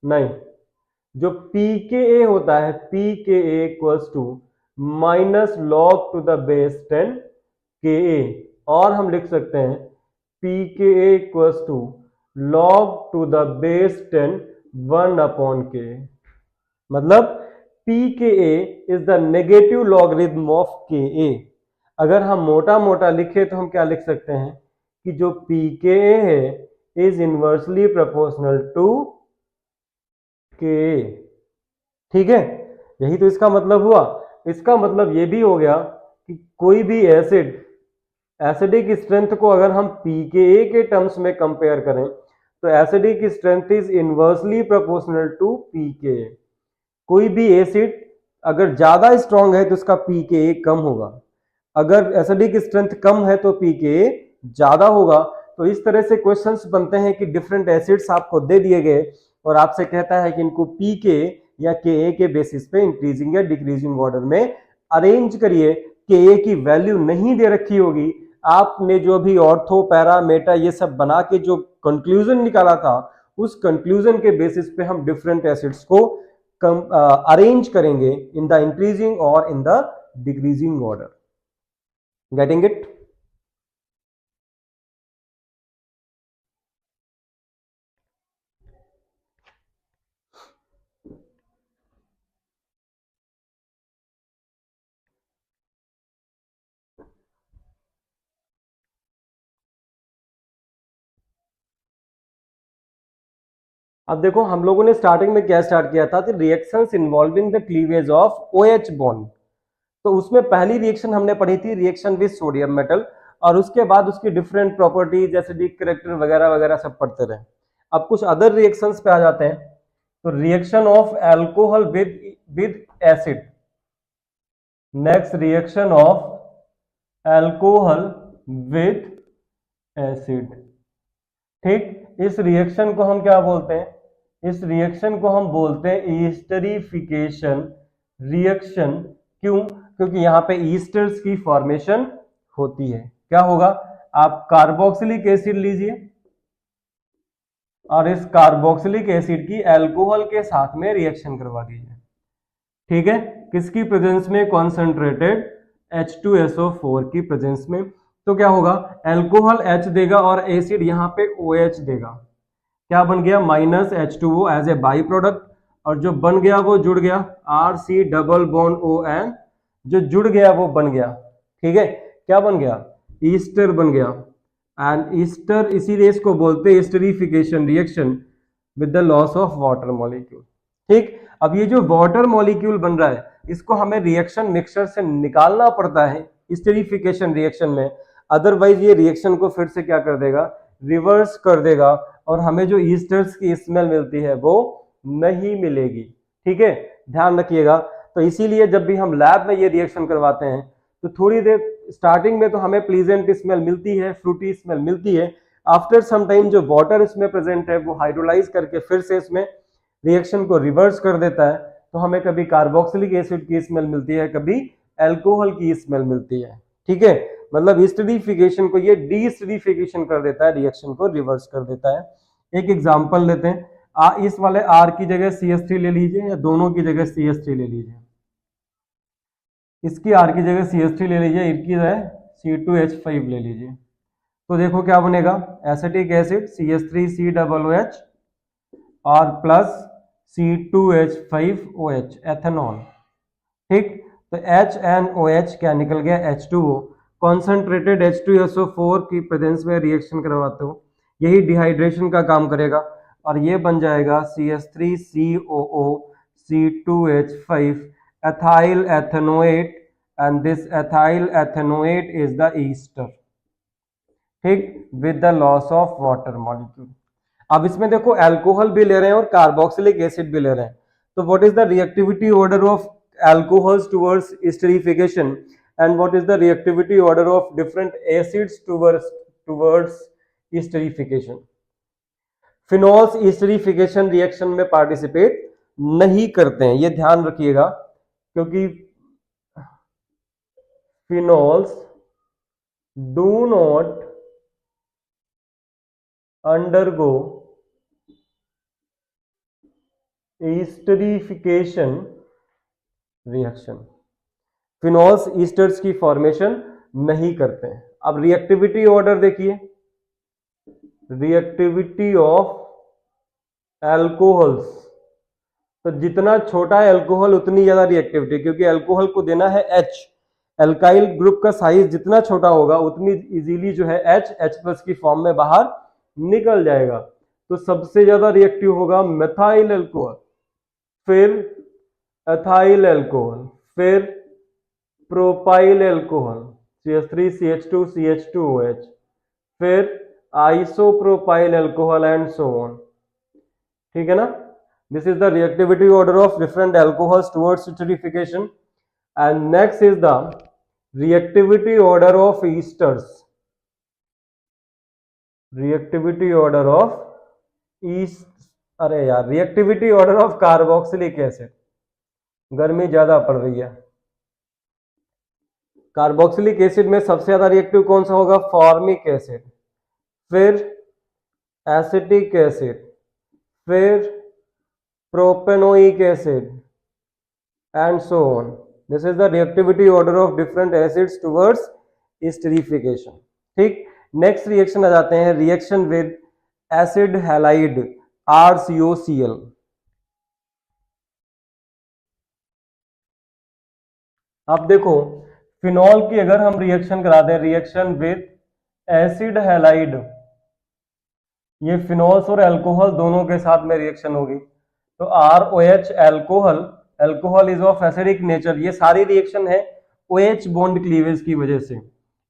नहीं, जो pKa होता है, pKa equals to minus log to the base 10 Ka, और हम लिख सकते हैं pKa equals to log to the base 10 1 upon K, मतलब pKa is the negative logarithm of Ka। अगर हम मोटा मोटा लिखे तो हम क्या लिख सकते हैं कि जो pKa है is inversely proportional to Ka, ठीक है, यही तो इसका मतलब हुआ। इसका मतलब ये भी हो गया कि कोई भी एसिड, एसिडिक स्ट्रेंथ को अगर हम pKa के टर्म्स में कंपेयर करें तो acidic strength is inversely proportional to pKa। कोई भी एसिड अगर ज्यादा स्ट्रॉन्ग है तो उसका pKa कम होगा, अगर एसिडिक स्ट्रेंथ कम है तो pKa ज्यादा होगा। तो इस तरह से क्वेश्चंस बनते हैं कि डिफरेंट एसिड्स आपको दे दिए गए और आपसे कहता है कि इनको pK या Ka के बेसिस पे इंक्रीजिंग या डिक्रीजिंग ऑर्डर में अरेंज करिए। Ka की वैल्यू नहीं दे रखी होगी, आपने जो भी ऑर्थो पैरा मेटा ये सब बना के जो कंक्लूजन निकाला था, उस कंक्लूजन के बेसिस पे हम डिफरेंट एसिड्स को अरेंज करेंगे इन द इंक्रीजिंग और in the decreasing order. Getting it? अब देखो हम लोगों ने स्टार्टिंग में क्या स्टार्ट किया था, reactions involving the cleavage of OH bond. तो उसमें पहली रिएक्शन हमने पढ़ी थी रिएक्शन विद सोडियम मेटल, और उसके बाद उसकी डिफरेंट प्रॉपर्टीज, एसिडिक कैरेक्टर वगैरह वगैरह सब पढ़ते रहे। अब कुछ अदर रिएक्शंस पे आ जाते हैं। तो reaction of alcohol with acid, next reaction of alcohol with acid. ठीक, इस रिएक्शन को हम क्या बोलते हैं, इस रिएक्शन को हम बोलते हैं ईस्टरिफिकेशन रिएक्शन। क्यों? क्योंकि यहाँ पे ईस्टर्स की फॉर्मेशन होती है। क्या होगा, आप कार्बोक्सिलिक एसिड लीजिए और इस कार्बोक्सिलिक एसिड की अल्कोहल के साथ में रिएक्शन करवा दीजिए, ठीक है, किसकी प्रेजेंस में, कॉन्सेंट्रेटेड H2SO4 की प्रेजेंस में। तो क्या होगा, एल्कोहल H देगा और एसिड यहाँ पे OH देगा। क्या बन गया, -H2O as a by product, और जो बन गया वो जुड़ गया RC डबल बॉन्ड ON, जो जुड़ गया वो बन गया। ठीक है, क्या बन गया, ईस्टर बन गया। एंड ईस्टर, इसीलिए इसको बोलते हैं esterification reaction with the loss of water molecule. ठीक, अब ये जो वाटर मॉलिक्यूल बन रहा है इसको हमें रिएक्शन मिक्सचर से निकालना पड़ता है ईस्टरिफिकेशन रिएक्शन में, अदरवाइज ये रिएक्शन को फिर से क्या कर देगा, रिवर्स कर देगा, और हमें जो ईस्टर्स की स्मेल मिलती है वो नहीं मिलेगी। ठीक है, ध्यान रखिएगा। तो इसीलिए जब भी हम लैब में ये रिएक्शन करवाते हैं तो थोड़ी देर स्टार्टिंग में तो हमें प्लीजेंट स्मेल मिलती है, फ्रूटी स्मेल मिलती है। आफ्टर सम टाइम जो वाटर इसमें प्रेजेंट है वो हाइड्रोलाइज करके फिर से इसमें रिएक्शन को रिवर्स कर देता है, तो हमें कभी कार्बोक्सिलिक एसिड की स्मेल मिलती है, कभी एल्कोहल की स्मेल मिलती है। ठीक है, मतलब एस्टरिफिकेशन को ये डीएस्टरिफिकेशन कर देता है, रिएक्शन को रिवर्स कर देता है। एक एग्जांपल लेते हैं, इस वाले R की जगह CH3 ले लीजिए, या दोनों की जगह CH3 ले लीजिए। इसकी R की जगह CH3 ले लीजिए, इनकी जगह C2H5 ले लीजिए। तो देखो क्या बनेगा, एसिटिक एसिड CH3COOH और प्लस C2H5OH, एथेनॉल। ठीक, तो HNOH क्या निकल गया, H2O। कॉन्सेंट्रेटेड H2SO4 की प्रेजेंस में रिएक्शन करवाते हो, यही डिहाइड्रेशन का काम करेगा, और ये बन जाएगा CH3COO C2H5 ethyl ethanoate, and this ethyl ethanoate is the ester। ठीक, with the loss of water molecule. अब इसमें देखो अल्कोहल भी ले रहे हैं और कार्बोक्सिलिक एसिड भी ले रहे हैं, तो what is the reactivity order of alcohols towards esterification, and what is the reactivity order of different acids towards esterification? Phenols esterification reaction में पार्टिसिपेट नहीं करते हैं, ये ध्यान रखिएगा, क्योंकि phenols do not undergo esterification reaction. Phenols esters की फॉर्मेशन नहीं करते हैं। अब रिएक्टिविटी ऑर्डर देखिए, रिएक्टिविटी ऑफ एल्कोहल्स, तो जितना छोटा है अल्कोहल उतनी ज्यादा रिएक्टिविटी, क्योंकि अल्कोहल को देना है H, एल्काइल ग्रुप का साइज जितना छोटा होगा उतनी इजीली जो है H+ की फॉर्म में बाहर निकल जाएगा। तो सबसे ज्यादा रिएक्टिव होगा मेथाइल अल्कोहल, फिर एथाइल अल्कोहल, फिर प्रोपाइल अल्कोहल CH3CH2CH2OH, फिर isopropyl alcohol and so on. ठीक है ना, this is the reactivity order of different alcohols towards esterification, and next is the reactivity order of esters। Reactivity order of reactivity order of carboxylic acid. गर्मी ज्यादा पड़ रही है, कार्बोक्सिलिक एसिड में सबसे ज्यादा रिएक्टिव कौन सा होगा, फॉर्मिक एसिड, फिर एसिटिक एसिड, फिर propanoic acid and so on. This is the reactivity order of different acids towards esterification। ठीक, नेक्स्ट रिएक्शन आ जाते हैं, reaction with acid halide RCOCl। अब देखो फिनॉल की अगर हम रिएक्शन करा दें, रिएक्शन विद एसिड हैलाइड, ये फिनॉल्स और अल्कोहल दोनों के साथ में रिएक्शन होगी, तो ROH alcohol, alcohol is of acidic nature, ये सारी रिएक्शन है OH बॉन्ड क्लीवेज की वजह से।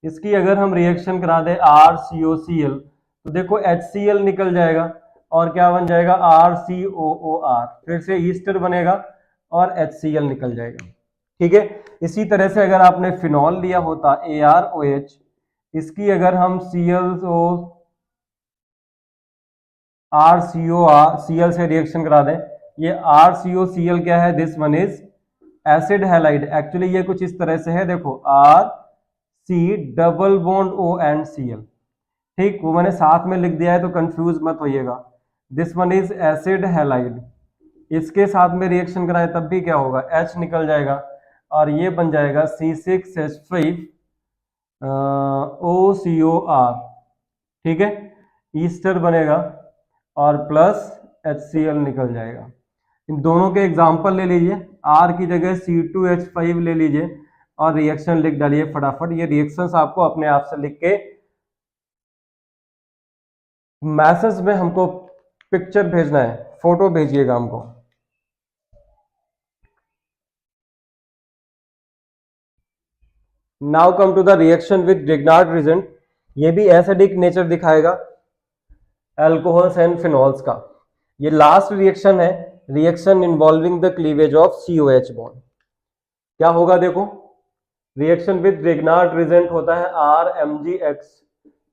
इसकी अगर हम रिएक्शन करा दें RCOCl, तो देखो HCl निकल जाएगा और क्या बन जाएगा, RCOOR, फिर से ईस्टर बनेगा और HCl निकल जाएगा। ठीक है, इसी तरह से अगर आपने फिनॉल लिया होता ArOH, इसकी अगर हम RCOCl से रिएक्शन करा दें, ये RCOCl क्या है, this one is acid halide. Actually ये कुछ इस तरह से है, देखो RC डबल बॉन्ड ONCl। ठीक, वो मैंने साथ में लिख दिया है तो कंफ्यूज मत होइएगा। This one is acid halide, इसके साथ में रिएक्शन कराएं तब भी क्या होगा, H निकल जाएगा और ये बन जाएगा C6H5OCOR, ठीक है, ईस्टर बनेगा और प्लस HCl निकल जाएगा। इन दोनों के एग्जाम्पल ले लीजिए, R की जगह C2H5 ले लीजिए और रिएक्शन लिख डालिए फटाफट। ये रिएक्शंस आपको अपने आप से लिख के मैसेज में हमको पिक्चर भेजना है, फोटो भेजिएगा हमको। Now come to the reaction with Grignard reagent. ये भी एसिडिक नेचर दिखाएगा अल्कोहल्स एंड फिनॉल्स का। ये लास्ट रिएक्शन है, reaction involving the cleavage of COH bond. क्या होगा देखो, रिएक्शन विद ग्रिग्नार्ड रिजेंट होता है RMgX,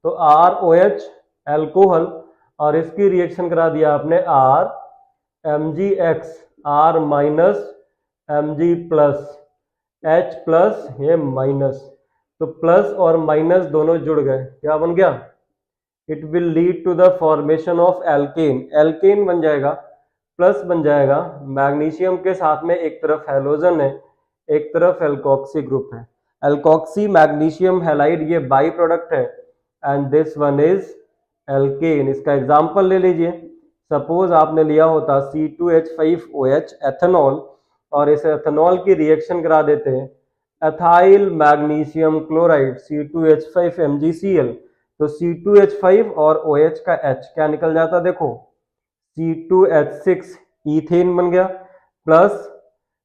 तो ROH अल्कोहल और इसकी रिएक्शन करा दिया आपने RMgX, R minus Mg plus H plus ये माइनस, तो प्लस और माइनस दोनों जुड़ गए, क्या बन गया, it will lead to the formation of alkane. Alkane बन जाएगा, प्लस बन जाएगा, मैग्नीशियम के साथ में एक तरफ हैलोजन है, एक तरफ एल्कोक्सी ग्रुप है, एल्कोक्सी मैग्नीशियम हैलाइड ये बाई प्रोडक्ट है and this one is alkane. इसका एग्जांपल ले लीजिए, सपोज आपने लिया होता C2H5OH एथेनॉल और इस एथेनॉल की रिएक्शन करा देते हैं एथाइल मैग्नीशियम क्लोराइड C2H5MgCl, तो C2H5 और OH का H क्या निकल जाता देखो, C2H6 ईथेन बन गया, प्लस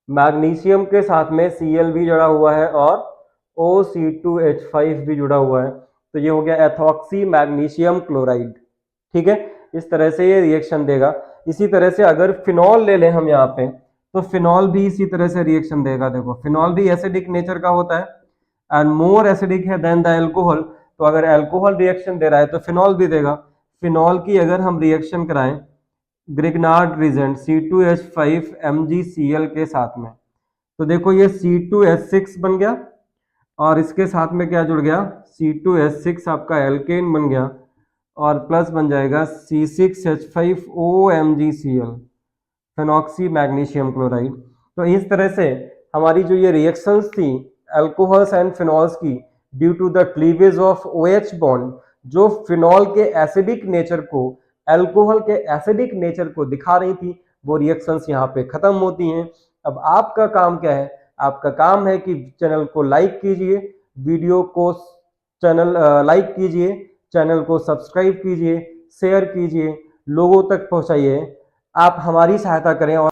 मैग्नीशियम के साथ में Cl भी जुड़ा हुआ है और OC2H5 भी जुड़ा हुआ है, तो ये हो गया एथॉक्सी मैग्नीशियम क्लोराइड, ठीक है। इस तरह से ये रिएक्शन देगा। इसी तरह से अगर फिनॉल ले लें हम यहाँ पे, तो फिनॉल भी इसी तरह से रिएक्शन देगा। देखो फिनॉल भी एसिडिक नेचर का होता है एंड मोर एसिडिक है देन द अल्कोहल, तो अगर अल्कोहल रिएक्शन दे रहा है तो फिनॉल भी देगा। फिनॉल की अगर हम रिएक्शन कराएं ग्रिग्नार्ड रिजेंट C2H5MgCl के साथ में, तो देखो ये C2H6 बन गया और इसके साथ में क्या जुड़ गया, C2H6 आपका एल्केन बन गया और प्लस बन जाएगा C6H5OMgCl फेनॉक्सी मैग्नीशियम क्लोराइड। तो इस तरह से हमारी जो ये रिएक्शंस थी अल्कोहल्स एंड फिनॉल्स की, due to the cleavage of OH bond, जो फिनॉल के एसिडिक नेचर को, अल्कोहल के एसिडिक नेचर को दिखा रही थी, वो रिएक्शंस यहाँ पे खत्म होती हैं। अब आपका काम क्या है, आपका काम है कि चैनल को लाइक कीजिए, वीडियो को चैनल लाइक कीजिए, चैनल को सब्सक्राइब कीजिए, शेयर कीजिए, लोगों तक पहुंचाइए। आप हमारी सहायता करें और